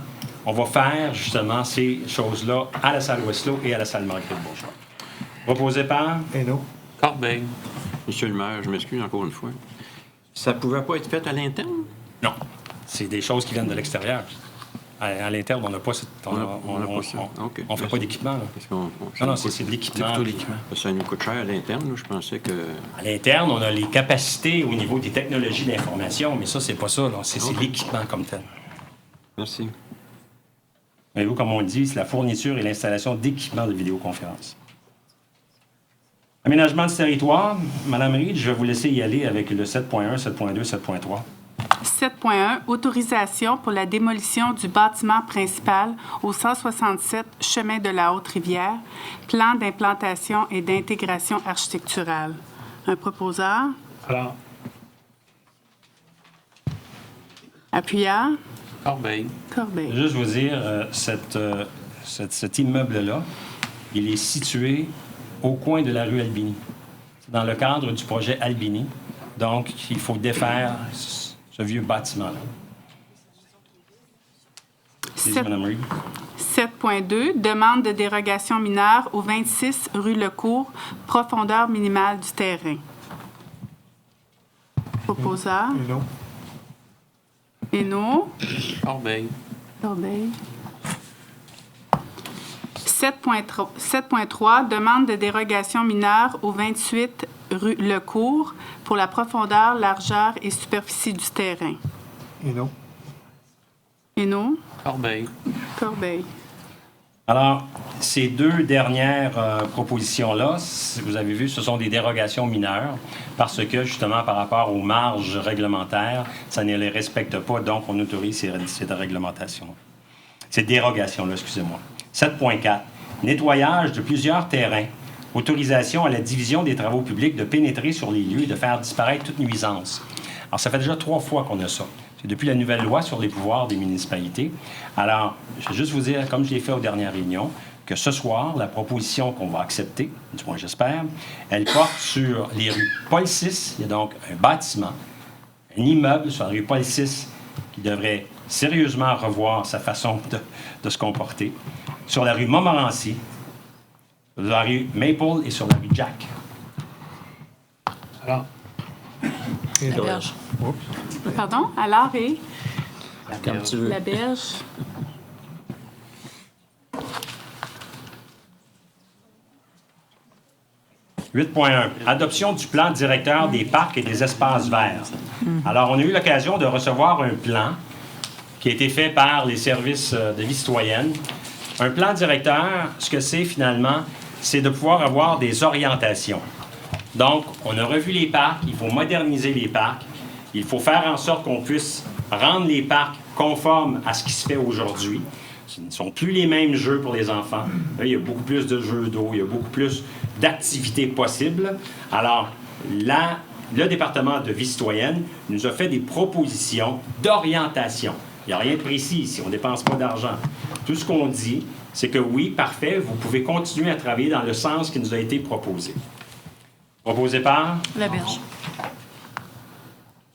on va faire justement ces choses-là à la salle Westlow et à la salle Marguerite-Bourgeois. Proposé par Hainaut. Corbeil. Monsieur le maire, je m'excuse encore une fois. Ça ne pouvait pas être fait à l'interne? Non. C'est des choses qui viennent de l'extérieur. À l'interne, on n'a pas... On fait pas d'équipement. Là. Non, c'est de l'équipement. C'est plutôt l'équipement. Ça nous coûte cher à l'interne. Je pensais que... À l'interne, on a les capacités au niveau des technologies d'information, mais ça, c'est pas ça. C'est l'équipement comme tel. Merci. Voyez-vous, comme on le dit, c'est la fourniture et l'installation d'équipements de vidéoconférence. Aménagement du territoire. Madame Reed, je vais vous laisser y aller avec le 7.1, 7.2, 7.3. 7.1. Autorisation pour la démolition du bâtiment principal au 167 Chemin de la Haute-Rivière. Plan d'implantation et d'intégration architecturale. Un proposeur. Alors, Appuyard. Corbeil. Corbeil. Je vais juste vous dire, cet immeuble-là, il est situé au coin de la rue Albini. C'est dans le cadre du projet Albini. Donc, il faut défaire ce vieux bâtiment-là. 7.2. Demande de dérogation mineure au 26 rue Lecourt, profondeur minimale du terrain. Proposeur. Hainaut. Hainaut. Corbeil. Corbeil. 7.3. Demande de dérogation mineure au 28 rue Lecourt pour la profondeur, largeur et superficie du terrain. Hainaut. Hainaut. Corbeil. Corbeil. Alors, ces deux dernières propositions-là, vous avez vu, ce sont des dérogations mineures parce que, justement, par rapport aux marges réglementaires, ça ne les respecte pas, donc on autorise ces réglementations. Ces dérogations-là, excusez-moi. 7.4. Nettoyage de plusieurs terrains. Autorisation à la division des travaux publics de pénétrer sur les lieux et de faire disparaître toute nuisance. Alors, ça fait déjà 3 fois qu'on a ça. C'est depuis la nouvelle loi sur les pouvoirs des municipalités. Alors, je vais juste vous dire, comme je l'ai fait aux dernières réunions, que ce soir, la proposition qu'on va accepter, du moins j'espère, elle porte sur les rues Paul VI. Il y a donc un bâtiment, un immeuble sur la rue Paul VI qui devrait sérieusement revoir sa façon de se comporter. Sur la rue Montmorency, sur la rue Maple et sur la rue Jack. alors, Hainaut. Berge. Pardon? Alors et Comme tu veux. la berge. 8.1. Adoption du plan directeur des parcs et des espaces verts. Alors, on a eu l'occasion de recevoir un plan qui a été fait par les services de vie citoyenne. Un plan directeur, ce que c'est finalement, c'est de pouvoir avoir des orientations. Donc, on a revu les parcs, il faut moderniser les parcs, il faut faire en sorte qu'on puisse rendre les parcs conformes à ce qui se fait aujourd'hui. Ce ne sont plus les mêmes jeux pour les enfants. Là, il y a beaucoup plus de jeux d'eau, il y a beaucoup plus d'activités possibles. Alors, là, le département de vie citoyenne nous a fait des propositions d'orientation. Il n'y a rien de précis ici, on ne dépense pas d'argent. Tout ce qu'on dit, c'est que oui, parfait, vous pouvez continuer à travailler dans le sens qui nous a été proposé. Proposé par? La Berge.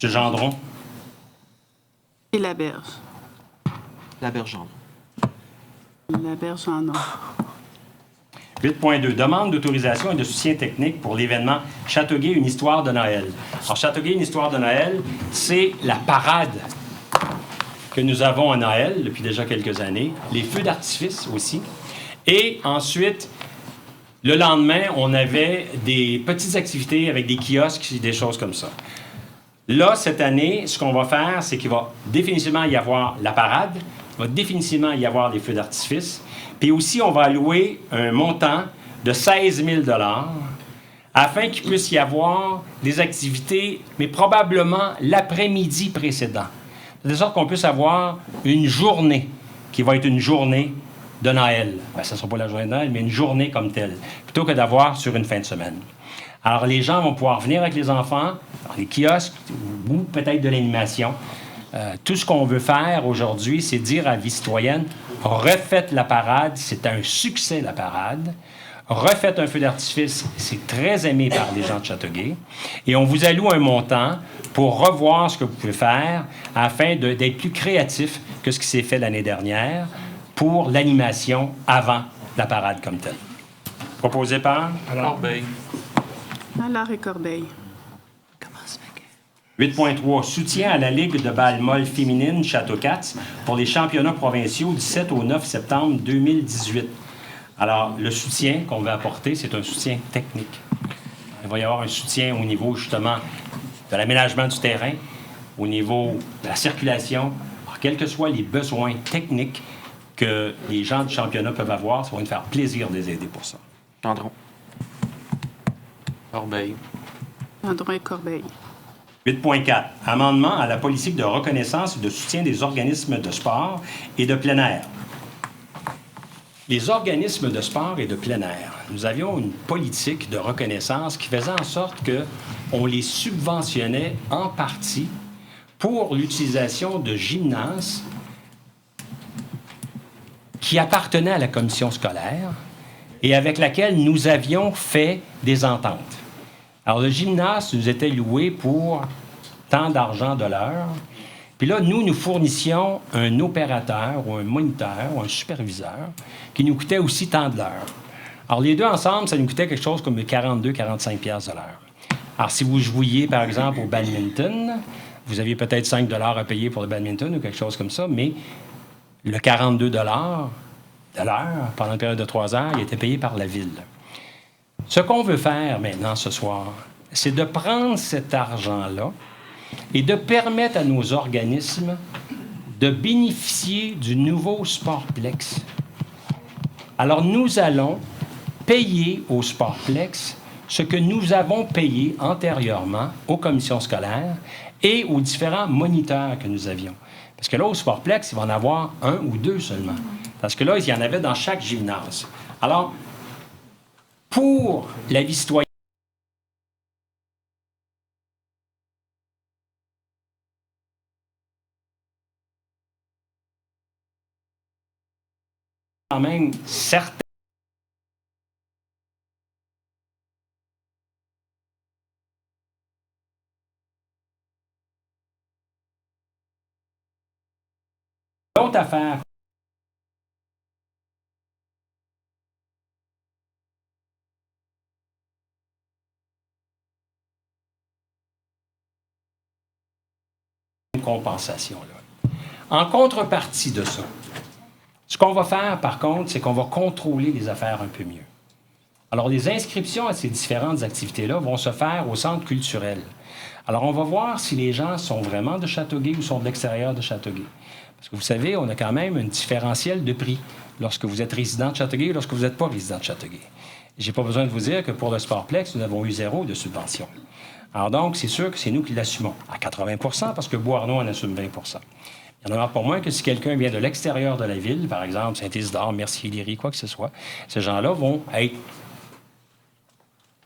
M. Gendron. Et la Berge. La Bergeandre. La Berge en a. 8.2. Demande d'autorisation et de soutien technique pour l'événement Châteauguay, une histoire de Noël. Alors, Châteauguay, une histoire de Noël, c'est la parade que nous avons à Noël depuis déjà quelques années. Les feux d'artifice aussi. Et ensuite, le lendemain, on avait des petites activités avec des kiosques et des choses comme ça. Là, cette année, ce qu'on va faire, c'est qu'il va définitivement y avoir la parade, il va définitivement y avoir les feux d'artifice, puis aussi, on va allouer un montant de 16 000 $ afin qu'il puisse y avoir des activités, mais probablement l'après-midi précédent. De sorte qu'on puisse avoir une journée qui va être une journée de Noël. Bien, ce ne sera pas la journée de Noël, mais une journée comme telle, plutôt que d'avoir sur une fin de semaine. Alors, les gens vont pouvoir venir avec les enfants, dans les kiosques ou peut-être de l'animation. Tout ce qu'on veut faire aujourd'hui, c'est dire à Vie citoyenne, refaites la parade, c'est un succès la parade. Refaites un feu d'artifice, c'est très aimé par les gens de Châteauguay. Et on vous alloue un montant pour revoir ce que vous pouvez faire afin d'être plus créatif que ce qui s'est fait l'année dernière pour l'animation avant la parade comme telle. Proposé par? Corbeil. Alors et Corbeil. 8.3. Soutien à la Ligue de balle-molle féminine Château-Cats pour les championnats provinciaux du 7 au 9 septembre 2018. Alors, le soutien qu'on va apporter, c'est un soutien technique. Il va y avoir un soutien au niveau, justement, de l'aménagement du terrain, au niveau de la circulation. Alors, quels que soient les besoins techniques que les gens du championnat peuvent avoir, ça va nous faire plaisir de les aider pour ça. Gendron. Corbeil. Gendron et Corbeil. 8.4. Amendement à la politique de reconnaissance et de soutien des organismes de sport et de plein air. Les organismes de sport et de plein air, nous avions une politique de reconnaissance qui faisait en sorte qu'on les subventionnait en partie pour l'utilisation de gymnases qui appartenaient à la commission scolaire et avec laquelle nous avions fait des ententes. Alors, le gymnase nous était loué pour tant d'argent de l'heure. Puis là, nous fournissions un opérateur ou un moniteur ou un superviseur qui nous coûtait aussi tant de l'heure. Alors, les deux ensemble, ça nous coûtait quelque chose comme 42-45 $ de l'heure. Alors, si vous jouiez, par exemple, au badminton, vous aviez peut-être 5 $ à payer pour le badminton ou quelque chose comme ça, mais le 42 $ de l'heure, pendant une période de 3 heures, il était payé par la ville. Ce qu'on veut faire maintenant ce soir, c'est de prendre cet argent-là et de permettre à nos organismes de bénéficier du nouveau Sportplex. Alors, nous allons payer au Sportplex ce que nous avons payé antérieurement aux commissions scolaires et aux différents moniteurs que nous avions. Parce que là, au Sportplex, il va en avoir 1 ou 2 seulement. Parce que là, il y en avait dans chaque gymnase. Alors, pour la vie citoyenne, quand même certaines autres affaires. Compensation, là. En contrepartie de ça, ce qu'on va faire, par contre, c'est qu'on va contrôler les affaires un peu mieux. Alors, les inscriptions à ces différentes activités-là vont se faire au centre culturel. Alors, on va voir si les gens sont vraiment de Châteauguay ou sont de l'extérieur de Châteauguay. Parce que vous savez, on a quand même un différentiel de prix lorsque vous êtes résident de Châteauguay et lorsque vous n'êtes pas résident de Châteauguay. J'ai pas besoin de vous dire que pour le Sportplex, nous avons eu 0 de subvention. Alors donc, c'est sûr que c'est nous qui l'assumons à 80 parce que Beauharnois en assume 20 Il n'y en aura pas moins que si quelqu'un vient de l'extérieur de la ville, par exemple Saint-Isidore, Mercier-Léry, quoi que ce soit, ces gens-là vont être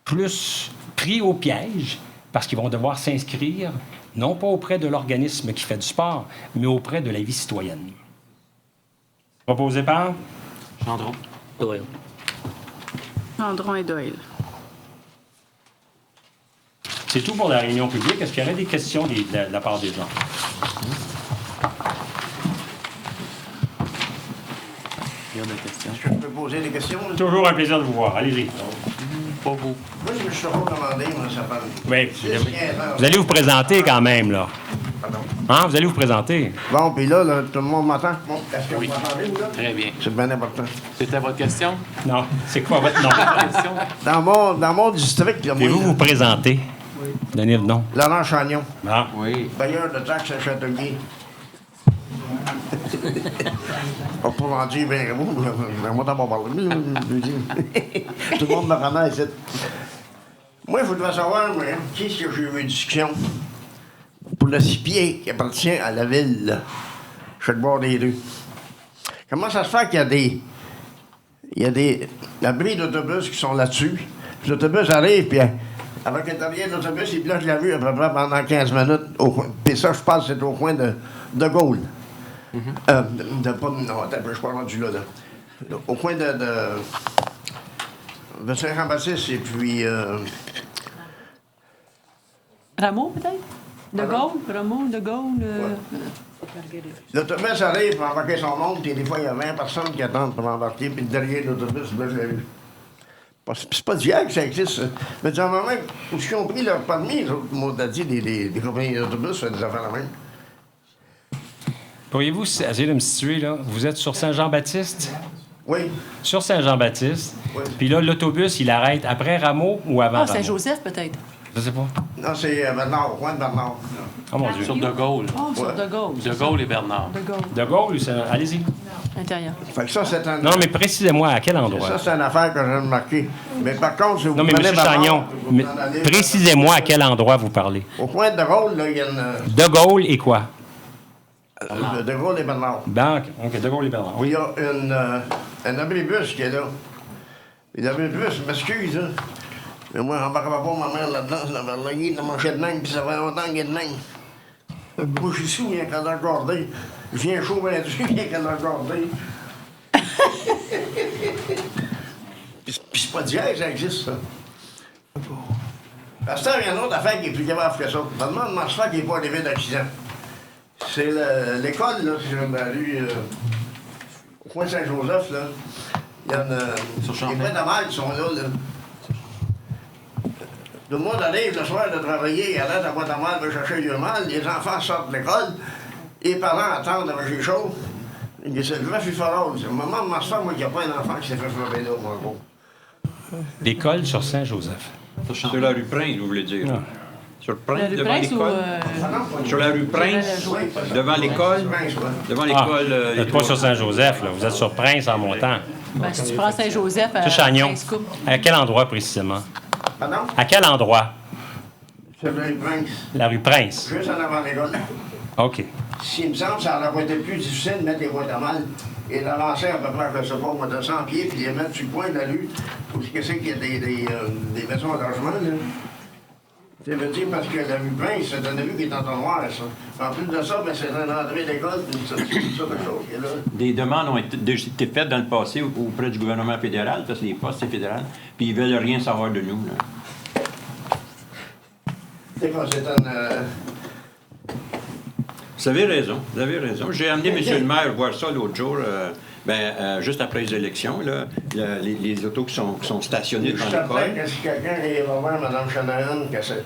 plus pris au piège parce qu'ils vont devoir s'inscrire, non pas auprès de l'organisme qui fait du sport, mais auprès de la vie citoyenne. Proposé par? Gendron. Doyle. Gendron et Doyle. C'est tout pour la réunion publique. Est-ce qu'il y aurait des questions de la part des gens? Il y a des questions. Est-ce que je peux poser des questions? Là? Toujours un plaisir de vous voir. Allez-y. Pas vous. Moi, je me suis trop demandé, moi, ça parle. Oui, vous allez vous présenter quand même, là. Pardon. Hein? Vous allez vous présenter. Bon, puis là, tout le monde m'entend? Bon, est-ce que Oui. vous m'entendez, vous, là? Très bien. C'est bien important. C'était votre question? Non. C'est quoi votre nom? Question? Dans mon district, là, moi, Pouvez-vous vous présenter? Donnez le nom. Laurent Chagnon, Ah. Oui. bailleur de taxes à Châteauguay. On peut en dire bien gros, mais moi, t'en pas parlé. Tout le monde me connaît ici. Moi, je voudrais savoir, moi, qui est-ce que j'ai eu une discussion pour le 6 pieds qui appartient à la ville, là, sur le bord des rues. Comment ça se fait qu'il y a des abris d'autobus qui sont là-dessus, puis l'autobus arrive, puis avec le derrière de l'autobus, il bloque la rue à peu près pendant 15 minutes. Puis ça, je pense que c'est au coin de Gaulle. Non, attends, je suis pas rendu là. Au coin de Saint-Jean-Baptiste et puis... Rameau, peut-être? De Gaulle? Rameau, de Gaulle? L'autobus arrive pour embarquer son monde, puis des fois, il y a 20 personnes qui attendent pour embarquer, puis derrière l'autobus, il bloque la rue. C'est pas d'hier que ça existe, ça. Mais dans le moment où ils ont pris leur permis, les autres m'ont dit des compagnies d'autobus, ça fait des affaires la même. Pourriez-vous essayer de me situer, là? Vous êtes sur Saint-Jean-Baptiste? Oui. Sur Saint-Jean-Baptiste. Oui. Puis là, l'autobus, il arrête après Rameau ou avant Ah, Rameau? Saint-Joseph, peut-être. Je sais pas. Non, c'est Bernard, au coin de Bernard. Oh mon Dieu. Sur De Gaulle. Oh, sur De Gaulle. De Gaulle et Bernard. De Gaulle. De Gaulle, allez-y. Intérieur. Fait que ça, c'est un... Non, mais précisez-moi à quel endroit. Ça, c'est une affaire que j'ai remarquée. Mais par contre, si vous Non, mais prenez M. Bernard, Chagnon, vous en allez- précisez-moi à quel endroit vous parlez. Au coin de Gaulle, là, il y a une... De Gaulle et quoi? De Gaulle et Bernard. Donc, OK, De Gaulle et Bernard. Il Oui. y a un abribus qui est là. Et l'abribus, je m'excuse, hein. Mais moi, j'embarquerai pas ma mère là-dedans, ça va l'air de manger de naine, puis ça fait longtemps qu'il y a de naine. Moi, je suis sous, il y a qu'à l'accorder. Je viens chaud bien dessus, il y a qu'à l'accorder. Puis c'est pas d'hier que ça existe, ça. Parce que il y a une autre affaire qui est plus grave que ça. Je me demande comment ça fait qu'il n'y ait pas arrivé d'accident. C'est l'école, là, sur la rue, au coin Saint-Joseph, là. Il y a les prêts de mal qui sont là. Tout le monde arrive le soir de travailler, il arrête à boîte à mal, va chercher du mal, les enfants sortent de l'école, et les parents attendent avec les choses. C'est le vrai fiforage. Maman, ma soeur, moi, il n'y a pas un enfant qui s'est fait frapper là, mon gros. L'école sur Saint-Joseph. Sur la rue Prince, vous voulez dire? Non. Sur La Prince, rue devant Prince ou... l'école? Sur la rue Prince, devant l'école? Devant Ah, l'école... vous n'êtes pas sur Saint-Joseph, là. Vous êtes sur Prince en montant. Ben, si tu prends Saint-Joseph à C'est Chagnon. Prince-Coupe. À quel endroit précisément? Pardon? À quel endroit? C'est le Prince. La rue Prince. Juste en avant de l'école. OK. S'il me semble, ça aurait été plus difficile de mettre les boîtes à mal et d'avancer à peu près, je sais pas, moi, de 100 pieds, puis les mettre sur le coin de la rue. Parce que c'est qu'il y a des maisons de logement, là. Ça veut dire parce que la rue Prince, c'est une rue qui est en noir, ça. En plus de ça, ben, c'est une entrée d'école, puis ça, quelque chose qui est là. Des demandes ont été faites dans le passé auprès du gouvernement fédéral, parce que les postes, c'est fédéral, puis ils veulent rien savoir de nous, là. C'est quoi, c'est une... Vous avez raison, vous avez raison. J'ai amené M. le maire voir ça l'autre jour, juste après les élections, là, les autos qui sont stationnées Je devant suis certain l'école. que si quelqu'un va voir Mme Shanahan, que c'est...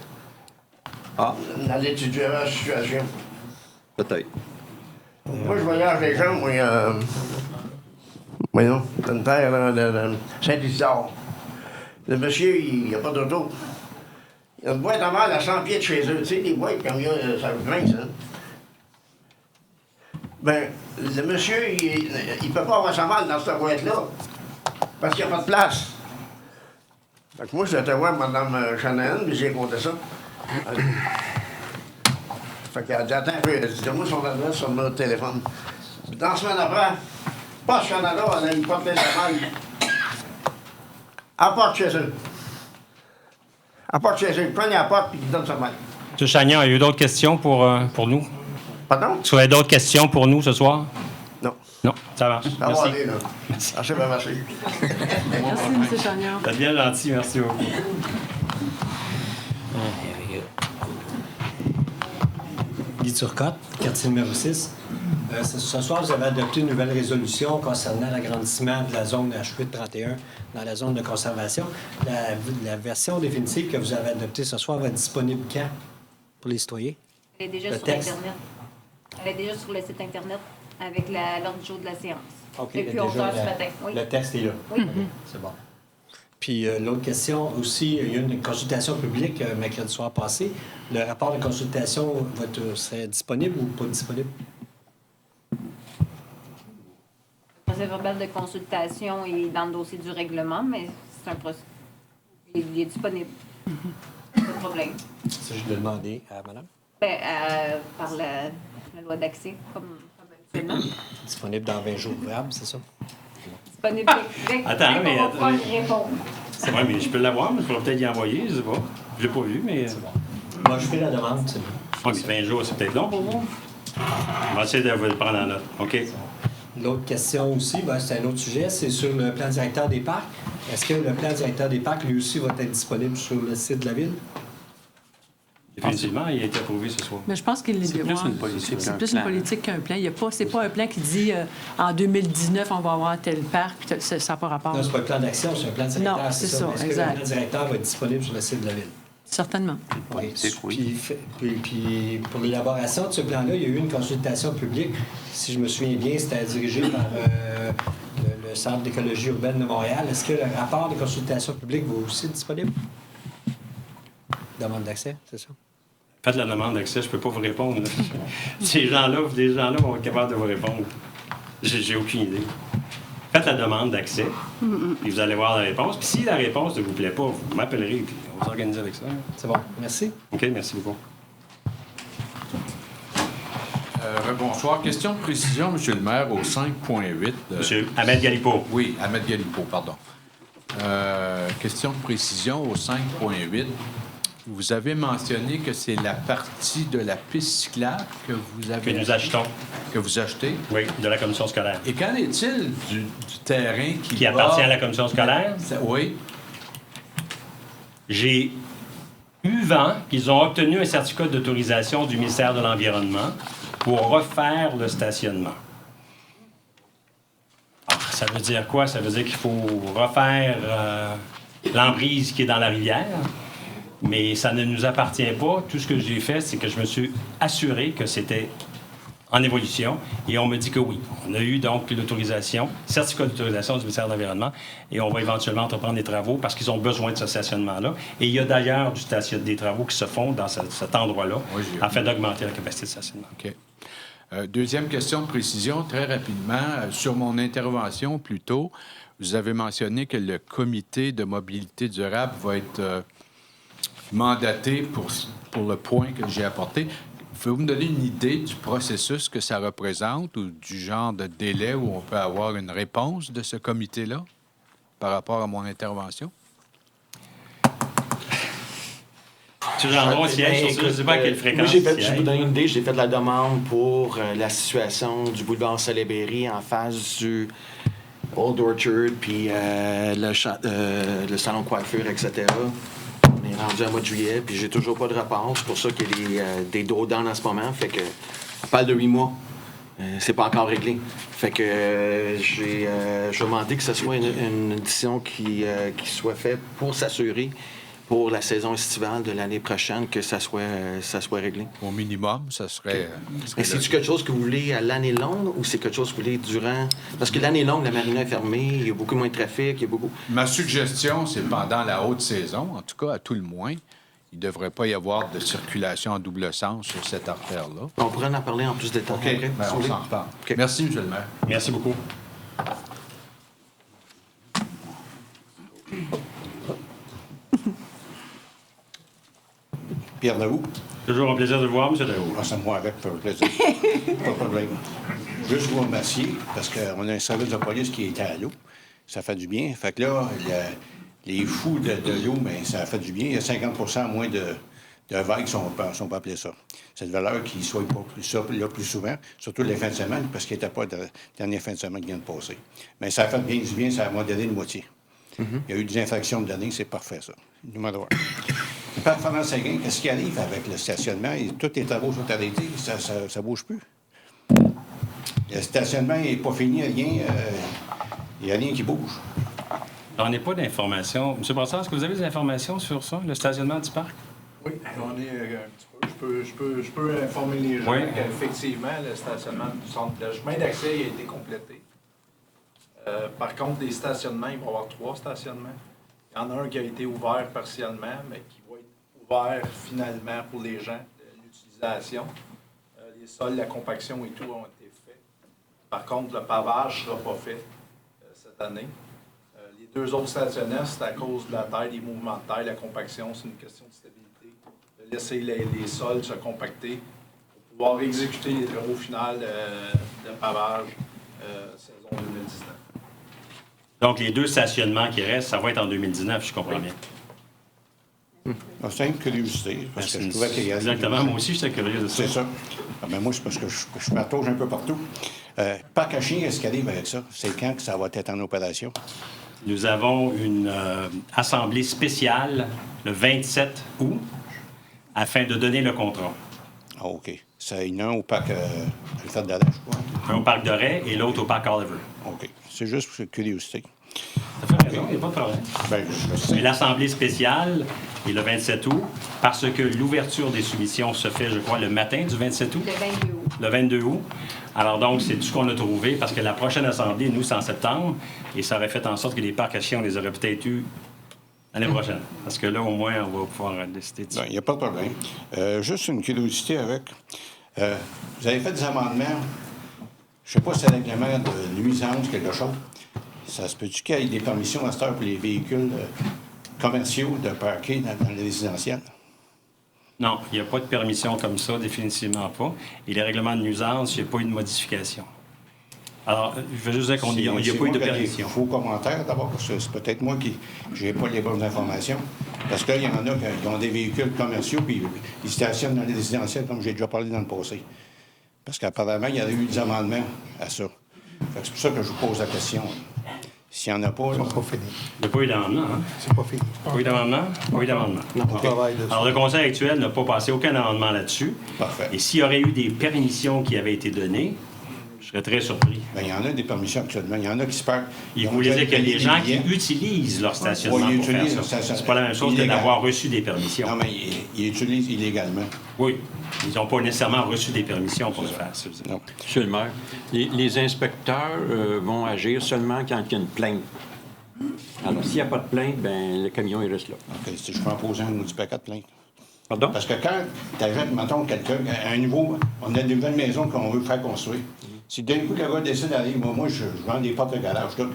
Ah, Elle étudierait la situation. peut-être. Moi, je voyage les gens, moi, voyons, une terre, là, de Saint-Isidore. Le monsieur, il n'a pas d'auto. Il y a une boîte à mal à 100 pieds de chez eux. Tu sais, les boîtes, comme il y a, ça grince, hein? Ben, le monsieur, il ne peut pas avoir sa malle dans cette boîte-là. Parce qu'il n'y a pas de place. Fait que moi, je suis allé voir Mme Shanahan, puis j'ai compté ça. Fait qu'elle a dit, attends un peu, elle dit, donne-moi son adresse, son numéro de téléphone. Puis dans la semaine après, Poste Canada, il portait sa malle. Apporte chez eux. Apporte chez eux. Prenez la porte, puis il donne sa malle. M. Chagnon, il y a eu d'autres questions pour nous? Pardon? Est-ce qu'il y a d'autres questions pour nous ce soir? Non. Non, ça marche. Ça va aller, là. Merci, merci. Merci, M. Chagnon. C'est bien gentil, merci beaucoup. Guy Turcotte, quartier numéro 6. Ce soir, vous avez adopté une nouvelle résolution concernant l'agrandissement de la zone H831 dans la zone de conservation. La version définitive que vous avez adoptée ce soir va être disponible quand pour les citoyens? Elle est déjà Le sur texte. Internet. Elle est déjà sur le site Internet avec l'ordre du jour de la séance. OK, Depuis déjà, 11 heures ce matin. Oui. Le texte est là. Oui. C'est bon. Puis l'autre question aussi, il y a eu une consultation publique mercredi soir passé. Le rapport de consultation serait disponible ou pas disponible? Le procès verbal de consultation est dans le dossier du règlement, mais c'est un procès. Il est disponible. Pas de problème. Ça, je l'ai demandé à madame. Ben, par la loi d'accès, comme habituellement. Disponible dans 20 jours ouvrables, c'est ça? Disponible dès Attends, qu'on mais va pouvoir y répondre. Oui, mais je peux l'avoir, mais je pourrais peut-être y envoyer, je sais pas. Je l'ai pas vu, mais... C'est bon. Moi, je fais la demande, c'est bon. Oui, mais 20 jours, c'est peut-être long pour vous. On va essayer de vous le prendre en note. OK. L'autre question aussi, c'est un autre sujet, c'est sur le plan directeur des parcs. Est-ce que le plan directeur des parcs, lui aussi, va être disponible sur le site de la Ville? Définitivement, il a été approuvé ce soir. Mais je pense qu'il C'est plus une politique C'est qu'un plus plan. une politique qu'un plan. C'est pas un plan qui dit en 2019, on va avoir tel parc, puis ça n'a pas rapport. Non, c'est pas le plan d'action, c'est un plan directeur. Non, c'est ça, Est-ce que exact. le plan directeur va être disponible sur le site de la Ville? Certainement. Oui. Oui. Puis pour l'élaboration de ce plan-là, il y a eu une consultation publique. Si je me souviens bien, c'était dirigé par le Centre d'écologie urbaine de Montréal. Est-ce que le rapport de consultation publique va aussi être disponible? Demande d'accès, c'est ça? Faites la demande d'accès, je peux pas vous répondre. Ces gens-là vont être capables de vous répondre. J'ai aucune idée. Faites la demande d'accès, puis vous allez voir la réponse. Puis si la réponse ne vous plaît pas, vous m'appellerez, puis on va s'organiser avec ça. C'est bon. Merci. OK, merci beaucoup. Bonsoir. Question de précision, M. le maire, au 5.8. Monsieur Ahmed Galipo. Oui, Ahmed Galipo, pardon. Question de précision au 5.8. Vous avez mentionné que c'est la partie de la piste cyclable que vous avez... Que nous achetons. Que vous achetez. Oui, de la commission scolaire. Et qu'en est-il du terrain qui va... appartient à la commission scolaire? Oui. J'ai eu vent qu'ils ont obtenu un certificat d'autorisation du ministère de l'Environnement pour refaire le stationnement. Alors, ça veut dire quoi? Ça veut dire qu'il faut refaire l'embrise qui est dans la rivière, mais ça ne nous appartient pas. Tout ce que j'ai fait, c'est que je me suis assuré que c'était en évolution, et on me dit que oui. On a eu donc l'autorisation, certificat d'autorisation du ministère de l'Environnement, et on va éventuellement entreprendre des travaux parce qu'ils ont besoin de ce stationnement-là. Et il y a d'ailleurs des travaux qui se font dans cet endroit-là, afin d'augmenter la capacité de stationnement. OK. Deuxième question de précision, très rapidement. Sur mon intervention plus tôt, vous avez mentionné que le comité de mobilité durable va être mandaté pour le point que j'ai apporté. Pouvez-vous me donner une idée du processus que ça représente ou du genre de délai où on peut avoir une réponse de ce comité-là par rapport à mon intervention? Tu rendras au siège sur ça, je ne sais pas à quelle fréquence. Moi, je vous donne une idée. J'ai fait de la demande pour la situation du boulevard Soleil-Berry en face du Old Orchard, puis le salon de coiffure, etc. On est rendu à mois de juillet, puis j'ai toujours pas de rapport. C'est pour ça qu'il y a des drawdowns en ce moment. Fait que, on parle de 8 mois. C'est pas encore réglé. Fait que j'ai demandé que ce soit une décision qui soit faite pour s'assurer pour la saison estivale de l'année prochaine que ça soit réglé. Au minimum, ça serait... Mais c'est-tu quelque chose que vous voulez à l'année longue ou c'est quelque chose que vous voulez durant... Parce que l'année longue, la marina est fermée, il y a beaucoup moins de trafic, il y a beaucoup... Ma suggestion, c'est pendant la haute saison, en tout cas, à tout le moins, il ne devrait pas y avoir de circulation en double sens sur cette artère-là. On pourrait en parler en plus de temps. OK, ben, on s'en reparle. OK. Merci, M. le maire. Merci beaucoup. Pierre Daou. Toujours un plaisir de vous voir, M. Daou. Ah, c'est moi avec, ça fait plaisir. Pas de problème. Juste vous remercier, parce qu'on a un service de police qui était à l'eau. Ça fait du bien. Fait que là, les fous de l'eau, bien, ça fait du bien. Il y a 50 moins de vagues, si on peut appeler ça. Cette valeur qui ne soit pas là plus souvent, surtout les fins de semaine, parce qu'il n'était pas la dernière fin de semaine qui vient de passer. Mais ça a fait bien du bien, ça a modéré de moitié. Il y a eu des infractions de données, c'est parfait, ça. Numéro 1. Le parc Fernand-Séguin, qu'est-ce qui arrive avec le stationnement? Tous les travaux sont arrêtés, ça ne bouge plus. Le stationnement n'est pas fini, rien. Il n'y a rien qui bouge. On n'est pas d'informations. M. Brassard, est-ce que vous avez des informations sur ça, le stationnement du parc? Oui, j'en ai un petit peu. Je peux informer les gens qu'effectivement, le stationnement du centre, le chemin d'accès a été complété. Par contre, les stationnements, il va y avoir 3 stationnements. Il y en a un qui a été ouvert partiellement, mais qui va être ouvert finalement pour les gens, l'utilisation. Les sols, la compaction et tout ont été faits. Par contre, le pavage ne sera pas fait cette année. Les 2 autres stationnements, c'est à cause de la taille, des mouvements de taille, la compaction, c'est une question de stabilité. De laisser les sols se compacter pour pouvoir exécuter les travaux finaux de pavage saison 2019. Donc, les 2 stationnements qui restent, ça va être en 2019, je comprends bien. C'est une curiosité, parce que je trouvais qu'il y a... Exactement, moi aussi, j'étais curieux de ça. C'est ça. Ah, ben moi, c'est parce que je patauge un peu partout. Parc à chiens, qu'est-ce qui arrive avec ça? C'est quand que ça va être en opération? Nous avons une assemblée spéciale le 27 août afin de donner le contrat. Ah, OK. C'est une au parc Alfred Dallaire, je crois. Un au parc de Ray et l'autre au parc Oliver. OK. C'est juste pour curiosité. Ça fait raison, il n'y a pas de problème. Ben, je sais. Mais l'assemblée spéciale est le 27 août parce que l'ouverture des soumissions se fait, je crois, le matin du 27 août. Le 22 août. Le 22 août. Alors donc, c'est tout ce qu'on a trouvé parce que la prochaine assemblée, nous, c'est en septembre et ça aurait fait en sorte que les parcs à chiens, on les aurait peut-être eus l'année prochaine. Parce que là, au moins, on va pouvoir décider de ça. Il n'y a pas de problème. Juste une curiosité avec. Vous avez fait des amendements. Je ne sais pas si c'est un règlement de nuisance, quelque chose. Ça se peut-tu qu'il y ait des permissions à cette heure pour les véhicules commerciaux de parquer dans les résidentiels? Non, il n'y a pas de permission comme ça, définitivement pas. Et les règlements de nuisance, il n'y a pas eu de modification. Alors, je veux juste dire qu'il n'y a pas eu de permission. Il faut commentaire d'abord, parce que c'est peut-être moi qui n'ai pas les bonnes informations. Parce qu'il y en a qui ont des véhicules commerciaux puis ils stationnent dans les résidentiels, comme j'ai déjà parlé dans le passé. Parce qu'apparemment, il y a eu des amendements à ça. C'est pour ça que je vous pose la question. S'il n'y en a pas... C'est pas fini. Il n'y a pas eu d'amendement, hein? C'est pas fini. Pas eu d'amendement? Pas eu d'amendement. On travaille dessus. Alors, le Conseil actuel n'a pas passé aucun amendement là-dessus. Parfait. Et s'il y aurait eu des permissions qui avaient été données, je serais très surpris. Bien, il y en a des permissions actuellement. Il y en a qui se partent. Il voulait dire qu'il y a des gens qui utilisent leur stationnement pour faire ça. C'est pas la même chose que d'avoir reçu des permissions. Non, mais ils utilisent illégalement. Oui. Ils n'ont pas nécessairement reçu des permissions pour le faire. Non. Monsieur le maire, les inspecteurs vont agir seulement quand il y a une plainte. Alors, s'il n'y a pas de plainte, ben le camion, il reste là. OK. Si je peux en poser un ou du paquet de plaintes. Pardon? Parce que quand tu achètes, mettons, quelqu'un, à un niveau, on a des nouvelles maisons qu'on veut faire construire. Si d'un coup, le gars décide d'aller, moi, je vends des portes de garage, tout.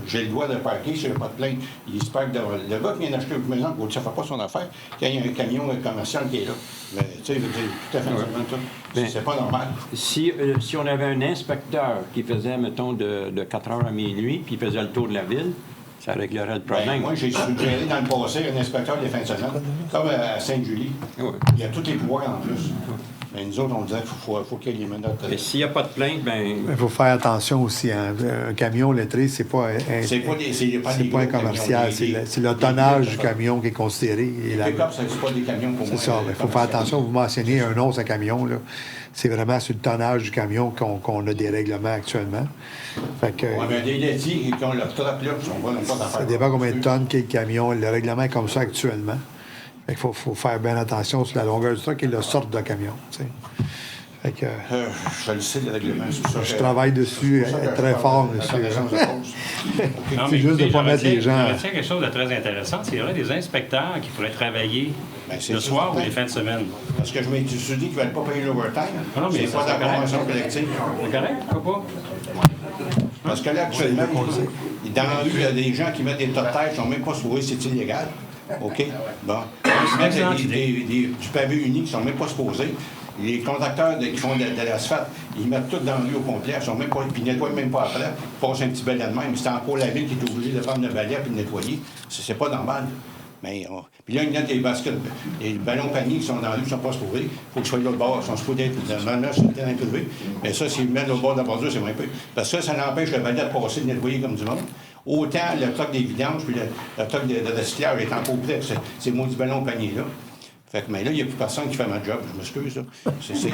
J'ai le droit de parquer, s'il n'y a pas de plainte. Il se parque devant. Le gars qui vient d'acheter une maison, ça ne fait pas son affaire, quand il y a un camion commercial qui est là. Mais, tu sais, tout à fait, c'est pas normal. Si on avait un inspecteur qui faisait, mettons, de 4 heures à minuit, puis il faisait le tour de la ville, ça réglerait le problème. Ben, moi, j'ai suggéré dans le passé un inspecteur des fins de semaine, comme à Sainte-Julie. Oui. Il y a tous les pouvoirs en plus. Mais nous autres, on disait qu'il faut qu'il y ait les menottes. Mais s'il n'y a pas de plainte, ben Il faut faire attention aussi. Hein. Un camion lettré, c'est pas un commercial. C'est le tonnage du camion qui est considéré. Les pick-up, c'est pas des camions pour moi. C'est ça. Il faut faire attention. Vous mentionnez un once à camion. Là. C'est vraiment sur le tonnage du camion qu'on a des règlements actuellement. Fait que, mais des laitiers qui ont leur trappe là, qui sont pas d'affaires. Ça dépend combien de tonnes qu'est le camion. Le règlement est comme ça actuellement. Il faut faire bien attention sur la longueur du truck et la sorte de camion. Fait que, je le sais, le règlement. Je travaille dessus très fort, monsieur. C'est juste de ne pas mettre les gens. Je retiens quelque chose de très intéressant. C'est vrai, des inspecteurs qui pourraient travailler le soir ou les fins de semaine. Parce que je me suis dit qu'ils ne veulent pas payer l'overtime. Non, mais c'est pas de la convention collective. C'est correct, pourquoi pas? Parce que là, actuellement, dans la rue, il y a des gens qui mettent des tas de terre qui ne sont même pas supposés, c'est illégal. OK? Bon. Ils mettent du pavé uni qui ne sont même pas supposés. Les contracteurs qui font de l'asphalte, ils mettent tout dans le lieu au complet, ils ne nettoient même pas après, ils passent un petit balai de même. C'est encore la ville qui est obligée de prendre le balai et de nettoyer. C'est pas normal. Mais, puis là, il y a des baskets, les ballons paniers qui sont dans la rue, qui ne sont pas supposés. Il faut qu'ils soient de l'autre bord, ils sont supposés être normalement sur le terrain privé. Mais ça, s'ils mettent de l'autre bord de la bordure, c'est moins peu. Parce que ça empêche le balai de passer, de nettoyer comme du monde. Autant le truck des vidanges, puis le truck de recyclage est encore près, c'est moi du ballon panier là. Fait que, mais là, il n'y a plus personne qui fait ma job. Je m'excuse, là. C'est ça.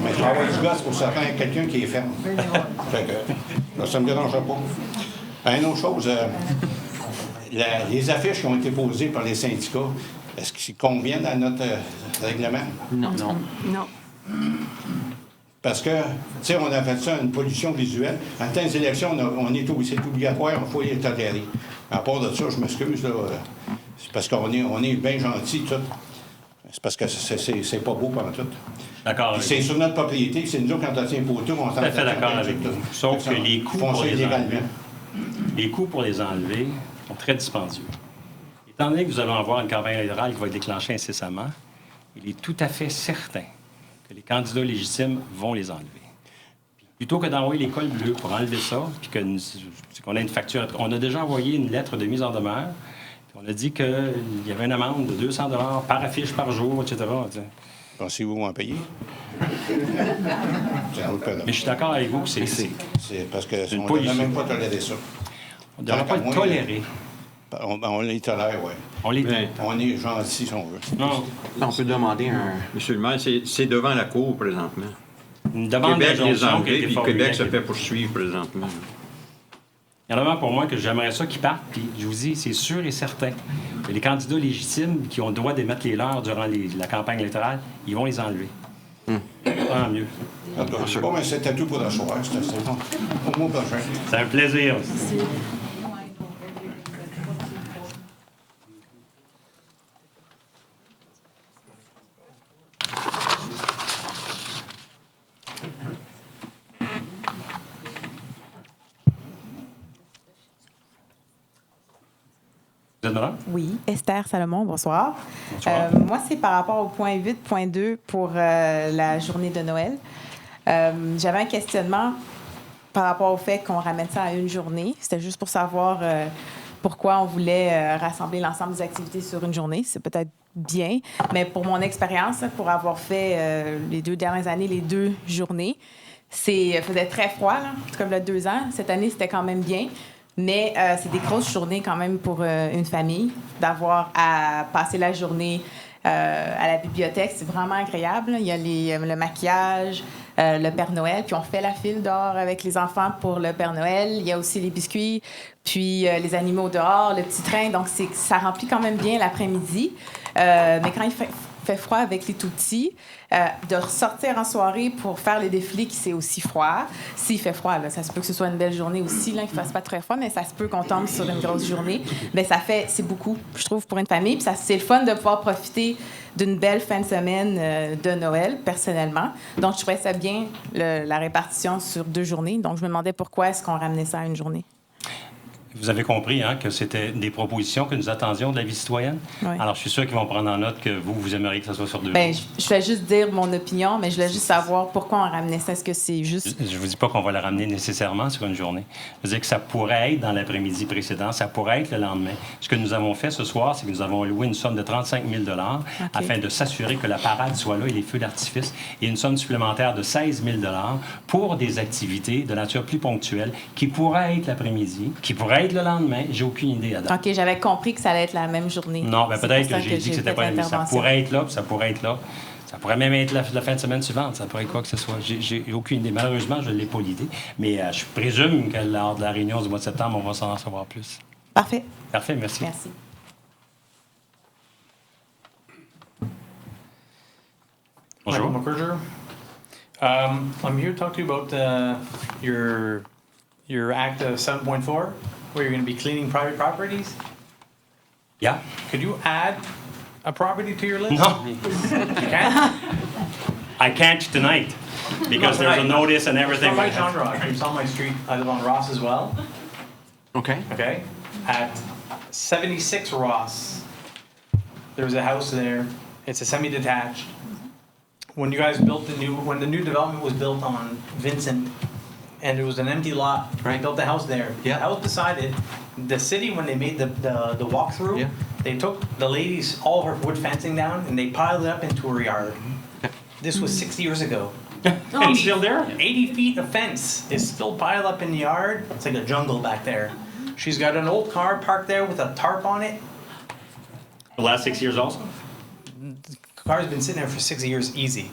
Mais je vais avoir du gosse pour ça faire quelqu'un qui est ferme. Fait que, là, ça ne me dérangerait pas. Une autre chose, les affiches qui ont été posées par les syndicats, est-ce qu'ils conviennent à notre règlement? Non. Parce que, tu sais, on a fait ça, une pollution visuelle. En temps des élections, c'est obligatoire, il faut les tolérer. À part de ça, je m'excuse, là. C'est parce qu'on est bien gentils, tout. C'est parce que c'est pas beau pendant tout. D'accord. C'est sur notre propriété, c'est nous autres qui entretiens les poteaux, on s'en tout à fait d'accord avec vous. Sauf que les coûts pour les enlever sont très dispendieux. Étant donné que vous allez avoir une campagne électorale qui va être déclenchée incessamment, il est tout à fait certain que les candidats légitimes vont les enlever. Plutôt que d'envoyer l'école bleue pour enlever ça, puis qu'on a une facture... On a déjà envoyé une lettre de mise en demeure. On a dit qu'il y avait une amende de 200 $ par affiche par jour, etc. Pensez-vous en payer? Mais je suis d'accord avec vous que c'est parce qu'on ne même pas tolérer ça. On ne devrait pas le tolérer. On les tolère, oui. On est gentil, si on veut. Non. On peut demander un... Monsieur le maire, c'est devant la cour présentement. Une demande Québec les d'injonction enlevé, qui a été puis Québec se formulée. fait poursuivre présentement. Il y en a un pour moi que j'aimerais ça qu'ils partent, puis je vous dis, c'est sûr et certain que les candidats légitimes qui ont le droit d'émettre les leurs durant la campagne électorale, ils vont les enlever. Tant mieux. Bon, mais c'était tout pour la soirée. C'était bon. Au mois prochain. C'est un plaisir. Oui, Esther Salomon, bonsoir. Moi, c'est par rapport au point 8.2 pour la journée de Noël. J'avais un questionnement par rapport au fait qu'on ramène ça à une journée. C'était juste pour savoir pourquoi on voulait rassembler l'ensemble des activités sur une journée. C'est peut-être bien, mais pour mon expérience, pour avoir fait les 2 dernières années, les 2 journées, faisait très froid, là, comme il y a 2 ans. Cette année, c'était quand même bien. Mais c'est des grosses journées quand même pour une famille, d'avoir à passer la journée à la bibliothèque. C'est vraiment agréable. Il y a le maquillage, le Père Noël, puis on fait la file dehors avec les enfants pour le Père Noël. Il y a aussi les biscuits, puis les animaux dehors, le petit train. Donc, ça remplit quand même bien l'après-midi. Mais quand il fait froid avec les tout-petits, de ressortir en soirée pour faire les défilés qui c'est aussi froid. S'il fait froid, là, ça se peut que ce soit une belle journée aussi, là, qu'il ne fasse pas très froid, mais ça se peut qu'on tombe sur une grosse journée. Mais c'est beaucoup, je trouve, pour une famille. Puis c'est le fun de pouvoir profiter d'une belle fin de semaine de Noël, personnellement. Donc, je trouvais ça bien, la répartition sur 2 journées. Donc, je me demandais pourquoi est-ce qu'on ramenait ça à une journée. Vous avez compris que c'était des propositions que nous attendions de la vie citoyenne. Oui. Alors, je suis sûr qu'ils vont prendre en note que vous aimeriez que ça soit sur 2 Bien, jours. je vais juste dire mon opinion, mais je voulais juste savoir pourquoi on ramenait ça. Est-ce que c'est juste... Je ne vous dis pas qu'on va la ramener nécessairement sur une journée. Je veux dire que ça pourrait être dans l'après-midi précédent, ça pourrait être le lendemain. Ce que nous avons fait ce soir, c'est que nous avons loué une somme de 35 000 afin de s'assurer que la parade soit là et les feux d'artifice, et une somme supplémentaire de 16 000 pour des activités de nature plus ponctuelle qui pourraient être l'après-midi, qui pourraient être le lendemain. J'ai aucune idée à date. OK, j'avais compris que ça allait être la même journée. Non, bien C'est peut-être pour que ça j'ai dit que c'était fait pas la même. Ça l'intervention. pourrait être là, puis ça pourrait être là. Ça pourrait même être la fin de semaine suivante. Ça pourrait être quoi que ce soit. J'ai aucune idée. Malheureusement, je ne l'ai pas l'idée. Mais je présume que lors de la réunion du mois de septembre, on va s'en savoir plus. Parfait. Parfait, merci. Merci. Bonjour. Michael McCurger. I'm here to talk to you about your Act 7.4, where you're going to be cleaning private properties. Yeah. Could you add a property to your list? No. You can't? I can't tonight because there's a notice and everything. It's on my genre. It's on my street. I live on Ross as well. Okay. Okay. At 76 Ross, there's a house there. It's a semi-detached. When you guys built when the new development was built on Vincent, and it was an empty lot, right? They built the house there. Yeah. The house beside it, the city, when they made the walkthrough, Yeah. they took the lady's, all her wood fencing down, and they piled it up into her yard. This was 6 years ago. And still there? 80 feet of fence is still piled up in the yard. It's like a jungle back there. She's got an old car parked there with a tarp on it. The last 6 years also? The car's been sitting there for 6 years easy.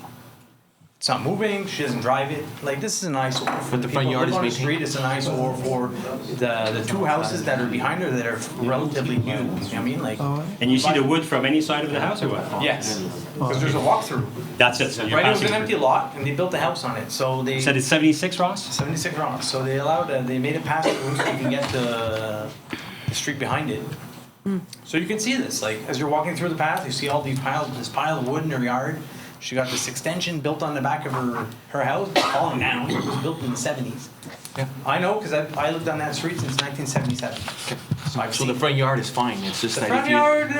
It's not moving. She doesn't drive it. Like, this is an eyesore. For But the front people yard who live is on the street, it's an eyesore for the two houses that are behind her that are relatively new. You know what I mean? Like, And you see the wood from any side of the house or what? yes, because there's a walkthrough. That's it. So you're Right, it was passing an empty lot, and they built a house on it. So they You said it's 76, Ross? 76 wrong. So they allowed, they made it pass through so you can get the street behind it. So you can see this, like, as you're walking through the path, you see all these this pile of wood in her yard. She got this extension built on the back of her house, it's falling down. It was built in the 70s. Yeah. I know, because I lived on that street since 1977. So I've So seen the front yard is fine. It's just the that front if you... yard,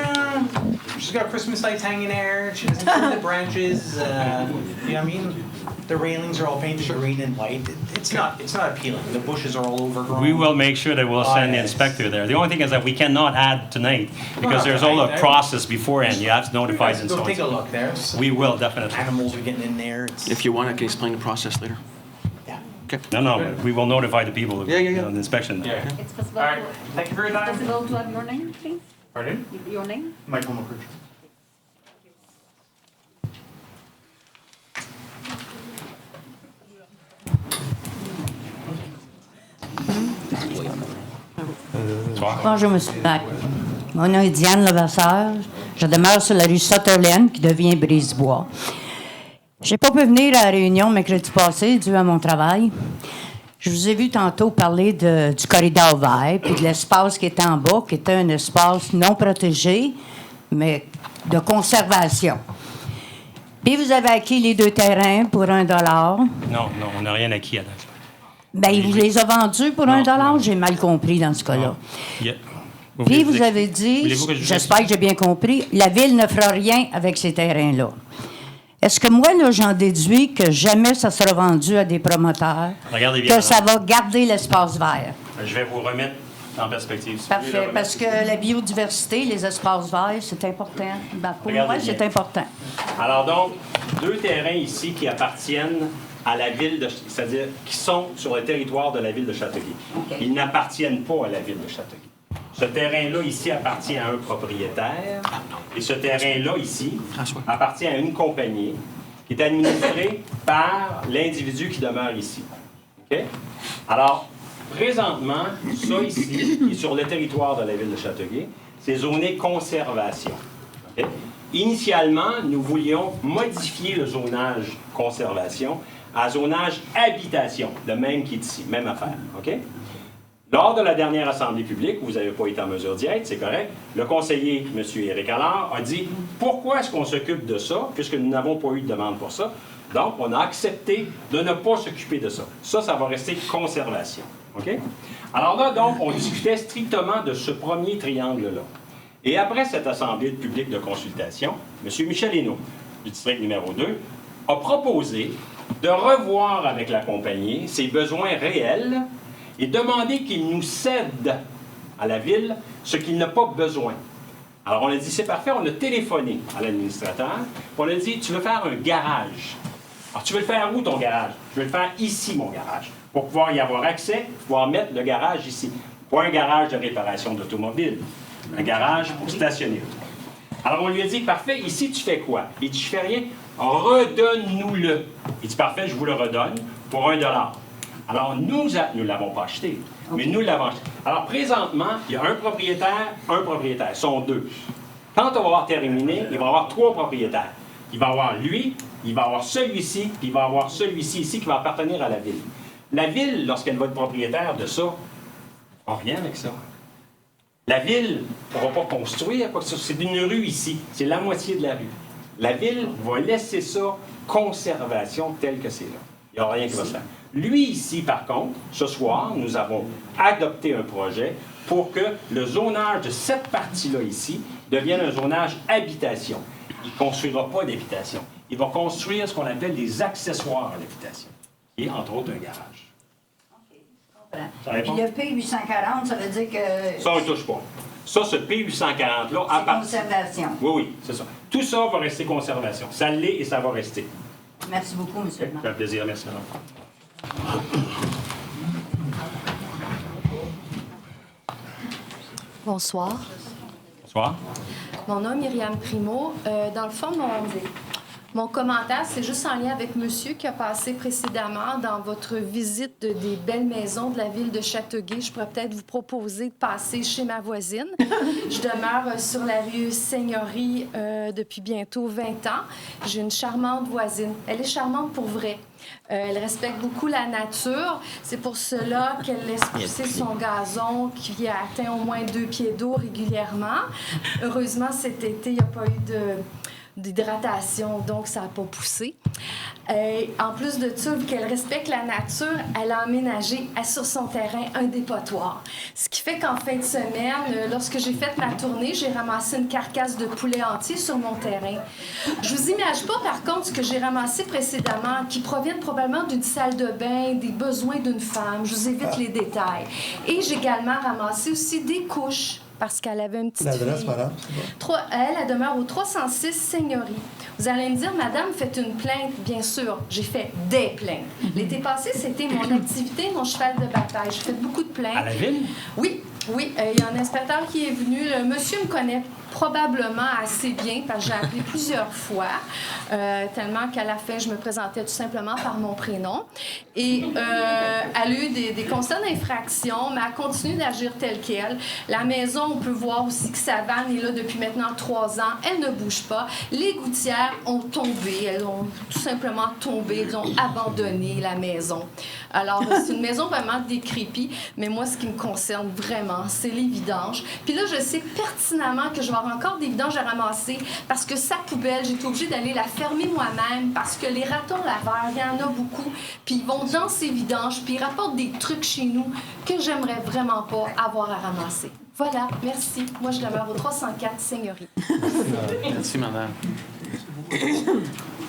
she's got Christmas lights hanging there. She doesn't trim the branches. You know what I mean? The railings are all painted green and white. It's not appealing. The bushes are all overgrown. We will make sure that we'll send the yes. inspector there. The only thing is that we cannot add tonight because there's all a tonight. process beforehand. You have to notify them. Go take a look there. We will, definitely. Animals are getting in there. If you want, I can explain the process later. Yeah. Okay. No, but we will notify the people Yeah. on the inspection. Yeah. It's possible, All right. Thank you for your time. possible to have your name, please? Pardon? Your name? Michael McCurcher. Bonjour, M. Mac. Mon nom est Diane Levasseur. Je demeure sur la rue Sutherland, qui devient Brisebois. Je n'ai pas pu venir à la réunion mercredi passé, dû à mon travail. Je vous ai vu tantôt parler du corridor vert, puis de l'espace qui était en bas, qui était un espace non protégé, mais de conservation. Puis vous avez acquis les 2 terrains pour $1. Non, on n'a rien acquis à date. Bien, il vous les a vendus pour $1? J'ai mal compris dans ce cas-là. Yeah. Puis vous avez dit, Voulez-vous que je vous j'espère que j'ai bien compris, la Ville ne fera rien avec ces terrains-là. Est-ce que moi, là, j'en déduis que jamais ça sera vendu à des promoteurs, Regardez bien, que ça va garder l'espace vert? Je vais vous remettre en perspective. si vous voulez, Parfait, là, parce que la biodiversité, les espaces verts, c'est important. Ben, pour Regardez moi, c'est bien. important. Alors donc, 2 terrains ici qui appartiennent à la ville de... C'est-à-dire qui sont sur le territoire de la ville de Châteauguay. Ils n'appartiennent pas à la ville de Châteauguay. Ce terrain-là, ici, appartient à un propriétaire. Et ce terrain-là, ici, appartient à une compagnie qui est administrée par l'individu qui demeure ici. OK? Alors, présentement, ça ici, qui est sur le territoire de la ville de Châteauguay, c'est zoné conservation. OK? Initialement, nous voulions modifier le zonage conservation à zonage habitation, le même qui est ici, même affaire. OK? Lors de la dernière assemblée publique, vous n'avez pas été en mesure d'y être, c'est correct, le conseiller, M. Éric Allard, a dit « Pourquoi est-ce qu'on s'occupe de ça, puisque nous n'avons pas eu de demande pour ça? Donc, on a accepté de ne pas s'occuper de ça. Ça va rester conservation. OK? Alors là, donc, on discutait strictement de ce premier triangle-là. Et après cette assemblée publique de consultation, M. Michel Hénaud, du district numéro 2, a proposé de revoir avec la compagnie ses besoins réels et demander qu'il nous cède à la Ville ce qu'il n'a pas besoin. Alors, on a dit, c'est parfait, on a téléphoné à l'administrateur, on a dit, tu veux faire un garage. Alors, tu veux le faire où, ton garage? Je veux le faire ici, mon garage, pour pouvoir y avoir accès, pouvoir mettre le garage ici. Pas un garage de réparation d'automobile, un garage pour stationner. Alors, on lui a dit, parfait, ici, tu fais quoi? Il dit, je fais rien, redonne-nous-le. Il dit, parfait, je vous le redonne pour $1. Alors, nous ne l'avons pas acheté, mais nous l'avons acheté. Alors, présentement, il y a un propriétaire. Ils sont 2. Quand on va avoir terminé, il va y avoir 3 propriétaires. Il va y avoir lui, il va y avoir celui-ci, puis il va y avoir celui-ci ici qui va appartenir à la Ville. La Ville, lorsqu'elle va être propriétaire de ça, n'a rien avec ça. La Ville ne va pas construire, c'est une rue ici, c'est la moitié de la rue. La Ville va laisser ça conservation tel que c'est là. Il n'y a rien qui va se faire. Lui, ici, par contre, ce soir, nous avons adopté un projet pour que le zonage de cette partie-là ici devienne un zonage habitation. Il ne construira pas d'habitation. Il va construire ce qu'on appelle des accessoires à l'habitation, qui est, entre autres, un garage. Puis le P840, ça veut dire que... Ça, on ne touche pas. Ça, ce P840-là... C'est conservation. Oui, oui, c'est ça. Tout ça va rester conservation. Ça l'est et ça va rester. Merci beaucoup, M. le maire. Ça fait un plaisir. Merci, madame. Bonsoir. Bonsoir. Mon nom est Myriam Primo. Dans le fond, mon commentaire, c'est juste en lien avec monsieur qui a passé précédemment dans votre visite des belles maisons de la ville de Châteauguay. Je pourrais peut-être vous proposer de passer chez ma voisine. Je demeure sur la rue Seigneurie depuis bientôt 20 ans. J'ai une charmante voisine. Elle est charmante pour vrai. Elle respecte beaucoup la nature. C'est pour cela qu'elle laisse pousser son gazon qui a atteint au moins 2 pieds d'eau régulièrement. Heureusement, cet été, il n'y a pas eu d'hydratation, donc ça n'a pas poussé. En plus de ça, vu qu'elle respecte la nature, elle a aménagé sur son terrain un dépotoir. Ce qui fait qu'en fin de semaine, lorsque j'ai fait ma tournée, j'ai ramassé une carcasse de poulet entier sur mon terrain. Je vous imagine pas, par contre, ce que j'ai ramassé précédemment, qui proviennent probablement d'une salle de bain, des besoins d'une femme. Je vous évite les détails. Et j'ai également ramassé aussi des couches, parce qu'elle avait une petite L'adresse, fille. madame? Elle demeure au 306 Seigneurie. Vous allez me dire, madame, faites une plainte. Bien sûr, j'ai fait des plaintes. L'été passé, c'était mon activité, mon cheval de bataille. J'ai fait beaucoup de plaintes. À la ville? Oui, oui. Il y a un inspecteur qui est venu. Le monsieur me connaît probablement assez bien, parce que j'ai appelé plusieurs fois, tellement qu'à la fin, je me présentais tout simplement par mon prénom. Et elle a eu des constats d'infraction, mais elle continue d'agir telle qu'elle. La maison, on peut voir aussi que sa vanne est là depuis maintenant 3 ans. Elle ne bouge pas. Les gouttières ont tombé. Elles ont tout simplement tombé. Elles ont abandonné la maison. Alors, c'est une maison vraiment décrépite, mais moi, ce qui me concerne vraiment, c'est les vidanges. Puis là, je sais pertinemment que je vais avoir encore des vidanges à ramasser parce que sa poubelle, j'ai été obligée d'aller la fermer moi-même parce que les ratons laveurs, il y en a beaucoup, puis ils vont dans ces vidanges, puis ils rapportent des trucs chez nous que j'aimerais vraiment pas avoir à ramasser. Voilà, merci. Moi, je demeure au 304 Seigneurie. Merci, madame.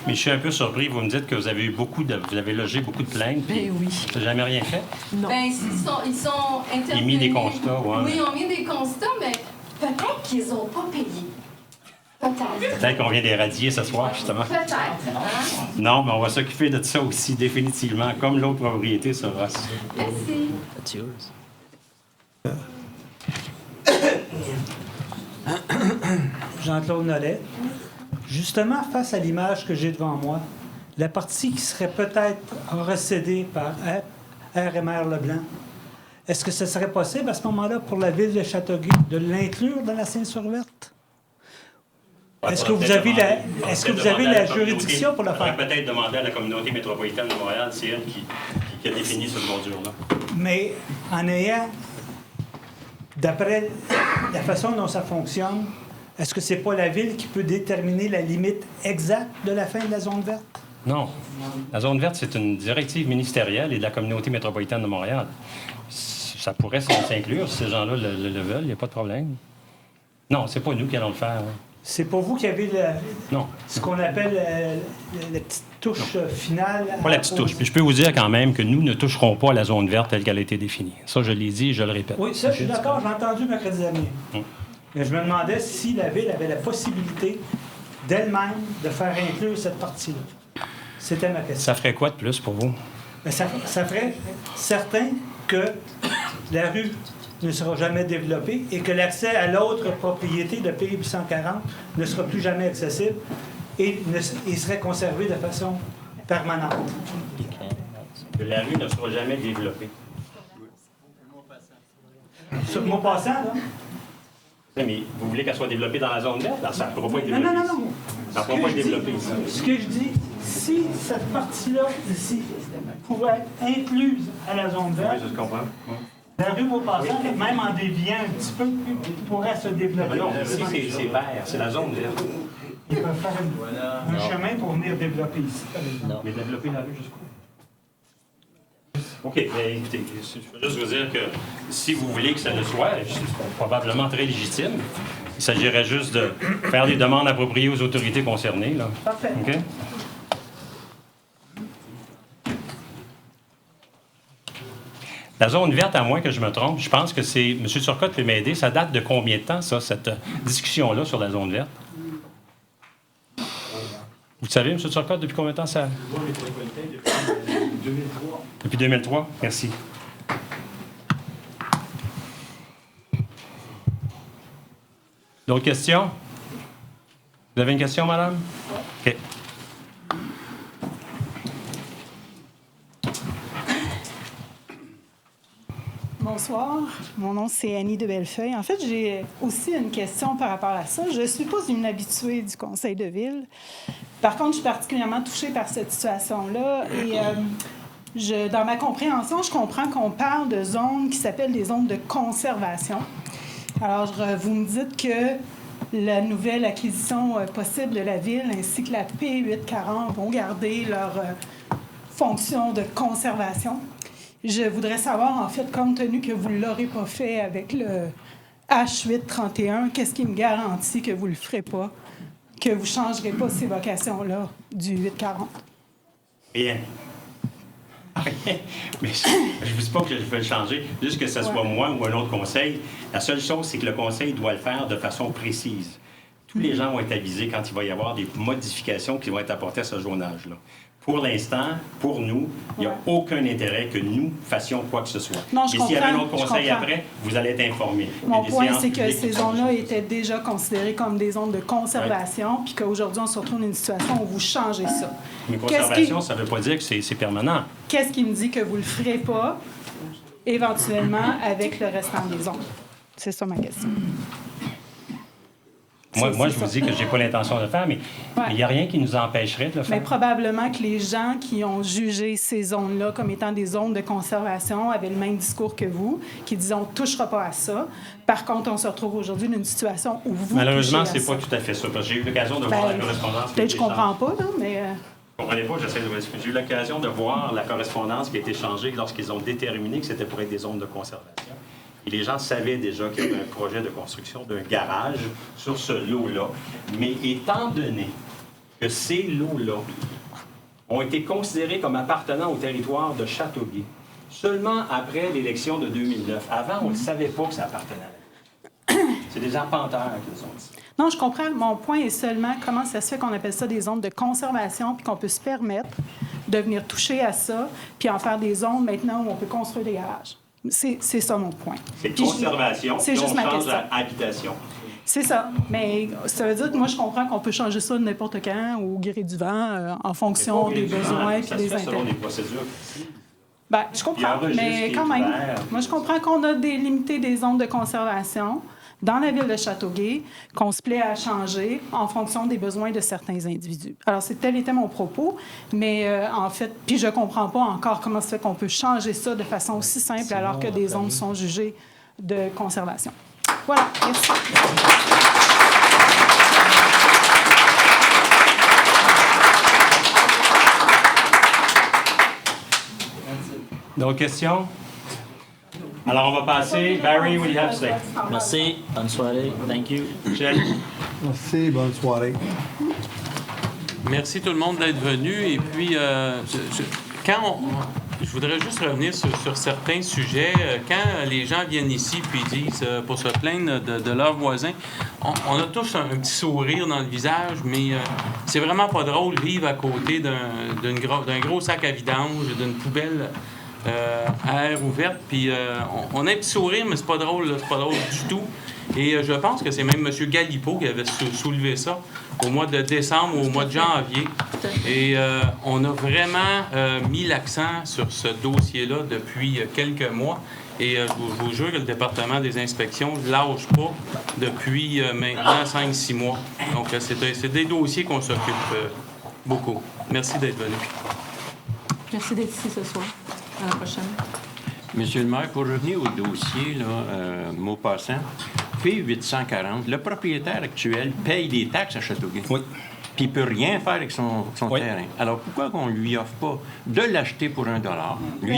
Mais je suis un peu surpris. Vous me dites que vous avez eu vous avez logé beaucoup de plaintes. Ben oui. Vous n'avez jamais rien fait? Non. Ben, ils sont intervenus. Ils ont mis des constats, oui. Oui, ils ont mis des constats, mais peut-être qu'ils n'ont pas payé. Peut-être. Peut-être qu'on vient d'éradier ce soir, justement. Peut-être. Hein? Non, mais on va s'occuper de ça aussi, définitivement, comme l'autre propriété sur Ross. Merci. Jean-Claude Nollet. Justement, face à l'image que j'ai devant moi, la partie qui serait peut-être recédée par RMR Leblanc, est-ce que ce serait possible à ce moment-là pour la ville de Châteauguay de l'inclure dans la ceinture verte? Est-ce que vous avez la juridiction pour le faire? On pourrait peut-être demander à la communauté métropolitaine de Montréal, c'est elle qui a défini cette bordure-là. Mais en ayant, d'après la façon dont ça fonctionne, est-ce que c'est pas la ville qui peut déterminer la limite exacte de la fin de la zone verte? Non. La zone verte, c'est une directive ministérielle et de la communauté métropolitaine de Montréal. Ça pourrait s'inclure si ces gens-là le veulent, il n'y a pas de problème. Non, c'est pas nous qui allons le faire. Hein. C'est pas vous qui avez ce qu'on appelle la petite touche finale. Pas la petite touche. Puis je peux vous dire quand même que nous ne toucherons pas à la zone verte telle qu'elle a été définie. Ça, je l'ai dit et je le répète. Oui, ça, je suis d'accord, j'ai entendu mercredi dernier. Mais je me demandais si la Ville avait la possibilité d'elle-même de faire inclure cette partie-là. C'était ma question. Ça ferait quoi de plus pour vous? Mais ça ferait certain que la rue ne sera jamais développée et que l'accès à l'autre propriété de P 840 ne sera plus jamais accessible et serait conservé de façon permanente. Que la rue ne sera jamais développée. Sur le mot passant, là? Mais vous voulez qu'elle soit développée dans la zone verte? Ça ne pourra pas être Non, développé. non. Ça ne pourra pas être développé ici. Ce que je dis, si cette partie-là, ici, pouvait être incluse à la zone verte, Oui, je comprends. la rue Maupassant, même en déviant un petit peu, pourrait se développer. Mais non, ici, c'est vert, c'est la zone verte. Ils peuvent faire un chemin pour venir développer ici. Mais développer la rue jusqu'où? OK, mais écoutez, je veux juste vous dire que si vous voulez que ça le soit, c'est probablement très légitime. Il s'agirait juste de faire des demandes appropriées aux autorités concernées. Là. Parfait. OK? La zone verte, à moins que je me trompe, je pense que c'est... M. Turcotte peut m'aider. Ça date de combien de temps, ça, cette discussion-là sur la zone verte? Vous savez, M. Turcotte, depuis combien de temps ça... Depuis 2003. Depuis 2003? Merci. D'autres questions? Vous avez une question, madame? OK. Bonsoir, mon nom c'est Annie de Bellefeuille. En fait, j'ai aussi une question par rapport à ça. Je ne suis pas une habituée du conseil de ville. Par contre, je suis particulièrement touchée par cette situation-là et dans ma compréhension, je comprends qu'on parle de zones qui s'appellent des zones de conservation. Alors, vous me dites que la nouvelle acquisition possible de la ville ainsi que la P840 vont garder leur fonction de conservation. Je voudrais savoir, en fait, compte tenu que vous ne l'aurez pas fait avec le H831, qu'est-ce qui me garantit que vous ne le ferez pas, que vous ne changerez pas ces vocations-là du 840? Rien. Mais je ne vous dis pas que je vais le changer, juste que ce soit moi ou un autre conseil. La seule chose, c'est que le conseil doit le faire de façon précise. Tous les gens vont être avisés quand il va y avoir des modifications qui vont être apportées à ce zonage-là. Pour l'instant, pour nous, il n'y a aucun intérêt que nous fassions quoi que ce soit. Non, et s'il y avait un autre conseil après, vous allez être informés. Mon point, c'est que ces zones-là étaient déjà considérées comme des zones de conservation, puis qu'aujourd'hui, on se retrouve dans une situation où vous changez ça. Mais conservation, ça ne veut pas dire que c'est permanent. Qu'est-ce qui me dit que vous ne le ferez pas, éventuellement, avec le restant des zones? C'est ça ma question. Moi, je vous dis que je n'ai pas l'intention de le faire, mais il n'y a rien qui nous empêcherait de le faire. Mais probablement que les gens qui ont jugé ces zones-là comme étant des zones de conservation avaient le même discours que vous, qui disent on ne touchera pas à ça. Par contre, on se retrouve aujourd'hui dans une situation où vous malheureusement, c'est pas tout à fait ça. Parce que j'ai eu l'occasion de voir la correspondance. Peut-être que je ne comprends pas, là, mais... Vous ne comprenez pas, j'essaie de vous expliquer. J'ai eu l'occasion de voir la correspondance qui a été changée lorsqu'ils ont déterminé que c'était pour être des zones de conservation. Et les gens savaient déjà qu'il y avait un projet de construction d'un garage sur ce lot-là. Mais étant donné que ces lots-là ont été considérés comme appartenant au territoire de Châteauguay seulement après l'élection de 2009, avant, on ne savait pas que ça appartenait à la ville. C'est des arpenteurs qu'ils ont dit. Non, je comprends. Mon point est seulement comment ça se fait qu'on appelle ça des zones de conservation puis qu'on peut se permettre de venir toucher à ça puis en faire des zones maintenant où on peut construire des garages. C'est ça mon point. C'est conservation, c'est juste ma question. Habitation. C'est ça. Mais ça veut dire que moi, je comprends qu'on peut changer ça n'importe quand au gré du vent en fonction des besoins et des intérêts. Selon des procédures. Ben, je comprends, mais quand même. Moi, je comprends qu'on a limité des zones de conservation dans la ville de Châteauguay, qu'on se plaît à changer en fonction des besoins de certains individus. Alors, tel était mon propos, mais en fait, puis je ne comprends pas encore comment ça fait qu'on peut changer ça de façon aussi simple alors que des zones sont jugées de conservation. Voilà, merci. D'autres questions? Alors, on va passer. Barry, what do you have to say? Merci. Bonne soirée. Thank you. Michel? Merci, bonne soirée. Merci tout le monde d'être venu. Et puis, je voudrais juste revenir sur certains sujets. Quand les gens viennent ici puis disent pour se plaindre de leurs voisins, on a tous un petit sourire dans le visage, mais c'est vraiment pas drôle de vivre à côté d'un gros sac à vidange, d'une poubelle à air ouverte. Puis on a un petit sourire, mais c'est pas drôle, là, c'est pas drôle du tout. Et je pense que c'est même M. Galipo qui avait soulevé ça au mois de décembre ou au mois de janvier. Et on a vraiment mis l'accent sur ce dossier-là depuis quelques mois. Et je vous jure que le département des inspections ne lâche pas depuis maintenant 5-6 mois. Donc, c'est des dossiers qu'on s'occupe beaucoup. Merci d'être venu. Merci d'être ici ce soir. À la prochaine. Monsieur le maire, pour revenir au dossier, mot passant, P840, le propriétaire actuel paye des taxes à Châteauguay. Oui. Puis il ne peut rien faire avec son terrain. Alors pourquoi qu'on ne lui offre pas de l'acheter pour $1? Lui,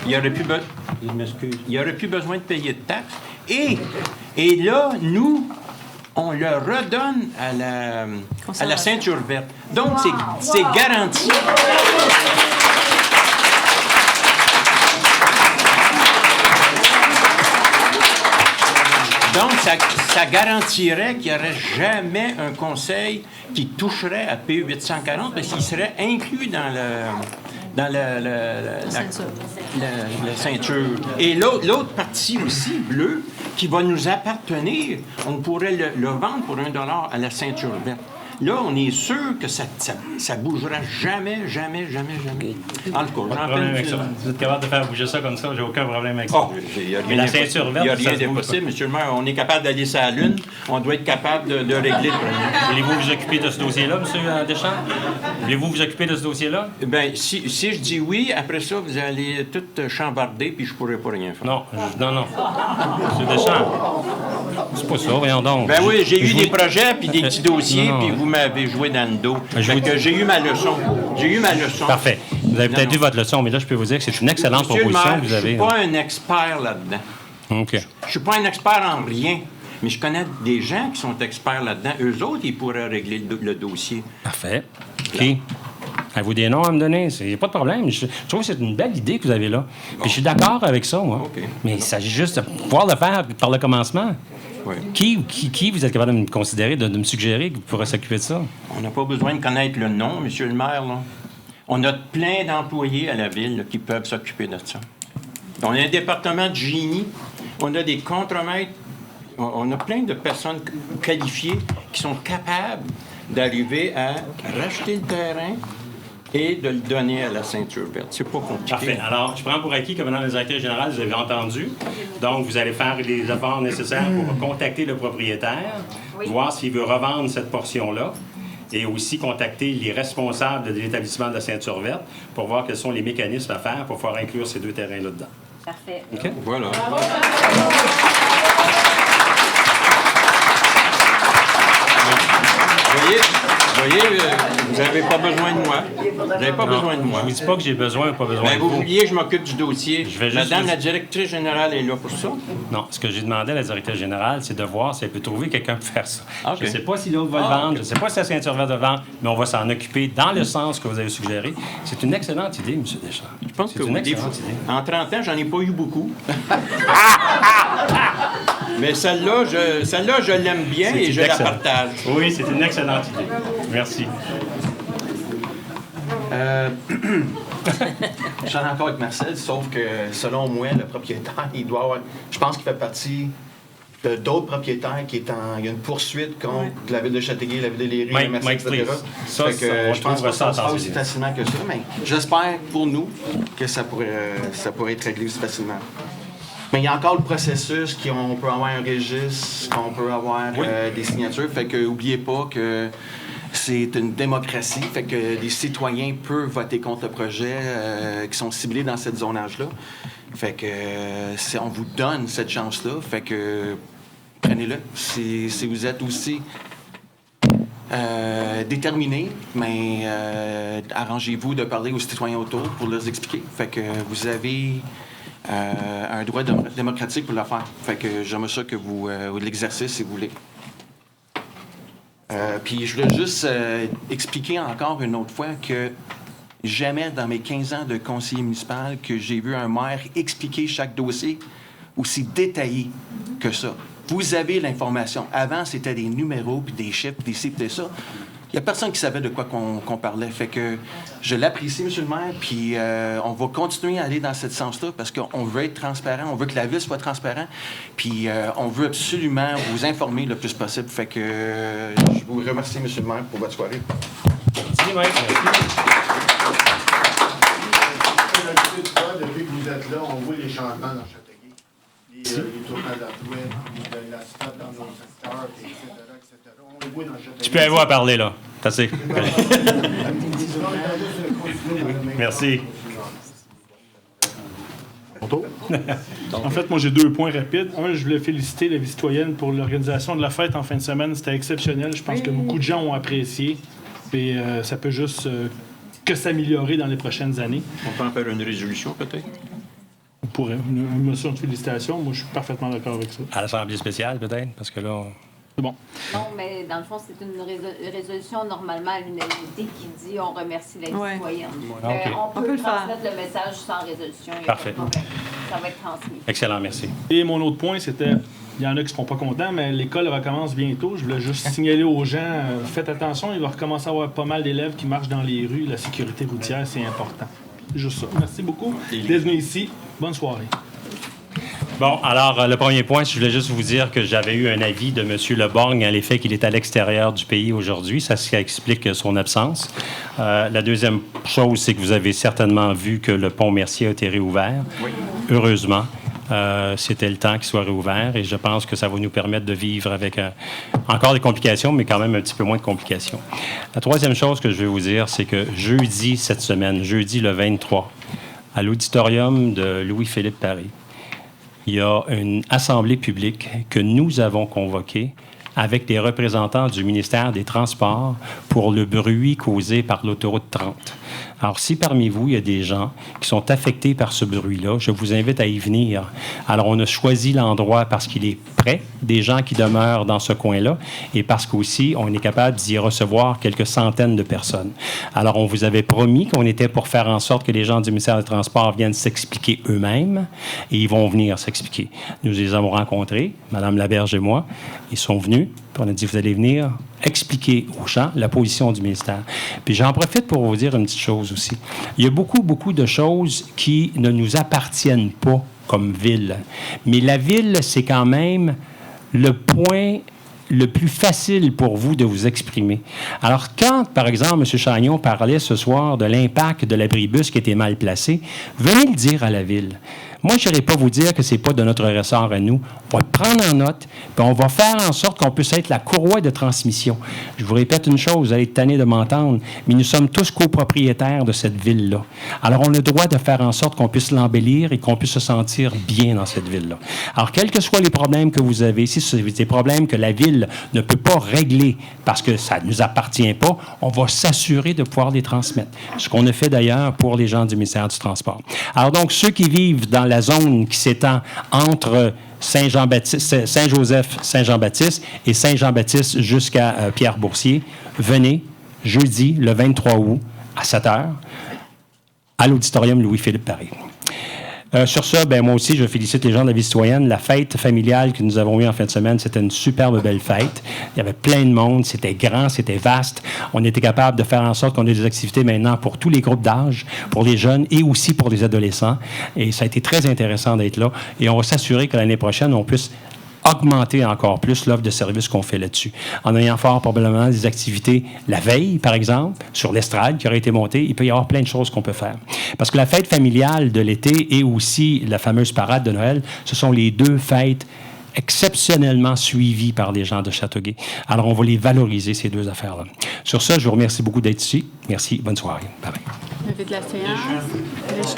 il n'aurait plus besoin de payer de taxes. Et là, nous, on le redonne à la ceinture verte. Donc, c'est garanti. Donc, ça garantirait qu'il n'y aurait jamais un conseil qui toucherait à P840 parce qu'il serait inclus dans la ceinture. Et l'autre partie aussi, bleue, qui va nous appartenir, on pourrait le vendre pour $1 à la ceinture verte. Là, on est sûr que ça bougera jamais. En tout cas, vous êtes capable de faire bouger ça comme ça, j'ai aucun problème avec ça. Mais la ceinture verte, il n'y a rien d'impossible, Monsieur le maire. On est capable d'aller sur la Lune. On doit être capable de régler le problème. Voulez-vous vous occuper de ce dossier-là, M. Deschamps? Voulez-vous vous occuper de ce dossier-là? Bien, si je dis oui, après ça, vous allez tout chambarder, puis je ne pourrai pas rien faire. Non. M. Deschamps, c'est pas ça, voyons donc. Ben oui, j'ai eu des projets, puis des petits dossiers, puis vous m'avez joué dans le dos. J'ai eu ma leçon. Parfait. Vous avez peut-être eu votre leçon, mais là, je peux vous dire que c'est une excellente proposition que vous avez. Je ne suis pas un expert là-dedans. OK. Je ne suis pas un expert en rien, mais je connais des gens qui sont experts là-dedans. Eux autres, ils pourraient régler le dossier. Parfait. Qui? Avez-vous des noms à me donner? Il n'y a pas de problème. Je trouve que c'est une belle idée que vous avez là. Puis je suis d'accord avec ça, moi. Okay. Mais il s'agit juste de pouvoir le faire par le commencement. Oui. Qui vous êtes capable de me considérer, de me suggérer que vous pourrez s'occuper de ça? On n'a pas besoin de connaître le nom, Monsieur le maire. Là. On a plein d'employés à la ville là, qui peuvent s'occuper de ça. On a un département de génie, on a des contremaîtres, on a plein de personnes qualifiées qui sont capables d'arriver à racheter le terrain et de le donner à la ceinture verte. C'est pas compliqué. Parfait. Alors, je prends pour acquis que maintenant, le directeur général, vous avez entendu. Donc, vous allez faire les efforts nécessaires pour contacter le propriétaire, voir s'il veut revendre cette portion-là, et aussi contacter les responsables de l'établissement de la ceinture verte pour voir quels sont les mécanismes à faire pour pouvoir inclure ces deux terrains là-dedans. Parfait. OK? Voilà. Vous voyez, vous n'avez pas besoin de moi. Vous n'avez pas besoin de moi. Je ne vous dis pas que j'ai besoin ou pas besoin de vous. Oubliez, je m'occupe du dossier. Madame la directrice générale est là pour ça. Non, ce que j'ai demandé à la directrice générale, c'est de voir si elle peut trouver quelqu'un pour faire ça. Okay. Je ne sais pas si l'autre va le vendre, je ne sais pas si la ceinture verte va le vendre, mais on va s'en occuper dans le sens que vous avez suggéré. C'est une excellente idée, M. Deschamps. Je pense que oui. En 30 ans, j'en ai pas eu beaucoup. Mais celle-là, je l'aime bien et je la partage. Oui, c'est une excellente idée. Merci. J'en ai encore avec Marcel, sauf que selon moi, le propriétaire, il doit avoir. Je pense qu'il fait partie d'autres propriétaires qui est en. Il y a une poursuite contre la ville de Châteauguay, la ville de Léry, la Merci, etc. Je pense pas que ça se passe aussi facilement que ça, mais j'espère pour nous que ça pourrait être réglé aussi facilement. Mais il y a encore le processus qu'on peut avoir un registre, qu'on peut avoir des signatures. Fait que n'oubliez pas que c'est une démocratie. Fait que les citoyens peuvent voter contre le projet qui sont ciblés dans cette zonage-là. Fait que on vous donne cette chance-là. Fait que prenez-le. Si vous êtes aussi déterminés, mais arrangez-vous de parler aux citoyens autour pour leur expliquer. Fait que vous avez un droit démocratique pour le faire. Fait que j'aimerais ça que vous l'exercez si vous voulez. Puis je voulais juste expliquer encore une autre fois que jamais dans mes 15 ans de conseiller municipal que j'ai vu un maire expliquer chaque dossier aussi détaillé que ça. Vous avez l'information. Avant, c'était des numéros, puis des chiffres, des ci, des ça. Il n'y a personne qui savait de quoi qu'on parlait. Fait que je l'apprécie, M. le maire, puis on va continuer à aller dans ce sens-là parce qu'on veut être transparent, on veut que la ville soit transparente, puis on veut absolument vous informer le plus possible. Fait que je vous remercie, M. le maire, pour votre soirée. Merci, Mike. Depuis que vous êtes là, on voit les changements dans Châteauguay. Les tournages d'emploi, la stade dans nos secteurs, etc. On les voit dans Châteauguay. Tu peux avoir à parler, là. T'as assez. Merci. En fait, moi, j'ai 2 points rapides. Un, je voulais féliciter la vie citoyenne pour l'organisation de la fête en fin de semaine. C'était exceptionnel. Je pense que beaucoup de gens ont apprécié. Et ça peut juste que s'améliorer dans les prochaines années. On peut en faire une résolution, peut-être? On pourrait. Une motion de félicitations. Moi, je suis parfaitement d'accord avec ça. À l'Assemblée spéciale, peut-être, parce que là... C'est bon. Non, mais dans le fond, c'est une résolution normalement à l'unanimité qui dit on remercie la citoyenne. Okay. On peut transmettre le message sans résolution. Parfait. Ça va être transmis. Excellent, merci. Et mon autre point, c'était, il y en a qui ne seront pas contents, mais l'école recommence bientôt. Je voulais juste signaler aux gens, faites attention, il va recommencer à avoir pas mal d'élèves qui marchent dans les rues. La sécurité routière, c'est important. Juste ça. Merci beaucoup d'être venu ici. Bonne soirée. Bon, alors, le premier point, je voulais juste vous dire que j'avais eu un avis de M. Leborgne à l'effet qu'il est à l'extérieur du pays aujourd'hui. Ça explique son absence. La deuxième chose, c'est que vous avez certainement vu que le pont Mercier a été réouvert. Oui. Heureusement. C'était le temps qu'il soit réouvert et je pense que ça va nous permettre de vivre avec encore des complications, mais quand même un petit peu moins de complications. La troisième chose que je vais vous dire, c'est que jeudi cette semaine, jeudi le 23, à l'auditorium de Louis-Philippe Paré, il y a une assemblée publique que nous avons convoquée avec des représentants du ministère des Transports pour le bruit causé par l'autoroute 30. Alors, si parmi vous, il y a des gens qui sont affectés par ce bruit-là, je vous invite à y venir. Alors, on a choisi l'endroit parce qu'il est près des gens qui demeurent dans ce coin-là et parce qu'aussi, on est capable d'y recevoir quelques centaines de personnes. Alors, on vous avait promis qu'on était pour faire en sorte que les gens du ministère des Transports viennent s'expliquer eux-mêmes et ils vont venir s'expliquer. Nous les avons rencontrés, Mme Laberge et moi. Ils sont venus. Puis on a dit, vous allez venir expliquer aux gens la position du ministère. Puis j'en profite pour vous dire une petite chose aussi. Il y a beaucoup, beaucoup de choses qui ne nous appartiennent pas comme ville. Mais la ville, c'est quand même le point le plus facile pour vous de vous exprimer. Alors, quand, par exemple, M. Chagnon parlait ce soir de l'impact de l'abribus qui était mal placé, venez le dire à la ville. Moi, je n'irai pas vous dire que ce n'est pas de notre ressort à nous. On va le prendre en note, puis on va faire en sorte qu'on puisse être la courroie de transmission. Je vous répète une chose, vous allez être tannés de m'entendre, mais nous sommes tous copropriétaires de cette ville-là. Alors, on a le droit de faire en sorte qu'on puisse l'embellir et qu'on puisse se sentir bien dans cette ville-là. Alors, quels que soient les problèmes que vous avez, si c'est des problèmes que la ville ne peut pas régler parce que ça ne nous appartient pas, on va s'assurer de pouvoir les transmettre. Ce qu'on a fait d'ailleurs pour les gens du ministère du Transport. Alors donc, ceux qui vivent dans la zone qui s'étend entre Saint-Joseph, Saint-Jean-Baptiste et Saint-Jean-Baptiste jusqu'à Pierre-Boursier, venez jeudi, le 23 août, à 7 h, à l'auditorium Louis-Philippe Paré. Sur ça, moi aussi, je félicite les gens de la vie citoyenne. La fête familiale que nous avons eue en fin de semaine, c'était une superbe belle fête. Il y avait plein de monde, c'était grand, c'était vaste. On était capable de faire en sorte qu'on ait des activités maintenant pour tous les groupes d'âge, pour les jeunes et aussi pour les adolescents. Et ça a été très intéressant d'être là. Et on va s'assurer que l'année prochaine, on puisse augmenter encore plus l'offre de services qu'on fait là-dessus. En ayant fort probablement des activités la veille, par exemple, sur l'estrade qui aurait été montée, il peut y avoir plein de choses qu'on peut faire. Parce que la fête familiale de l'été et aussi la fameuse parade de Noël, ce sont les deux fêtes exceptionnellement suivies par les gens de Châteauguay. Alors, on va les valoriser, ces deux affaires-là. Sur ça, je vous remercie beaucoup d'être ici. Merci. Bonne soirée. Bye-bye. Levée de la séance.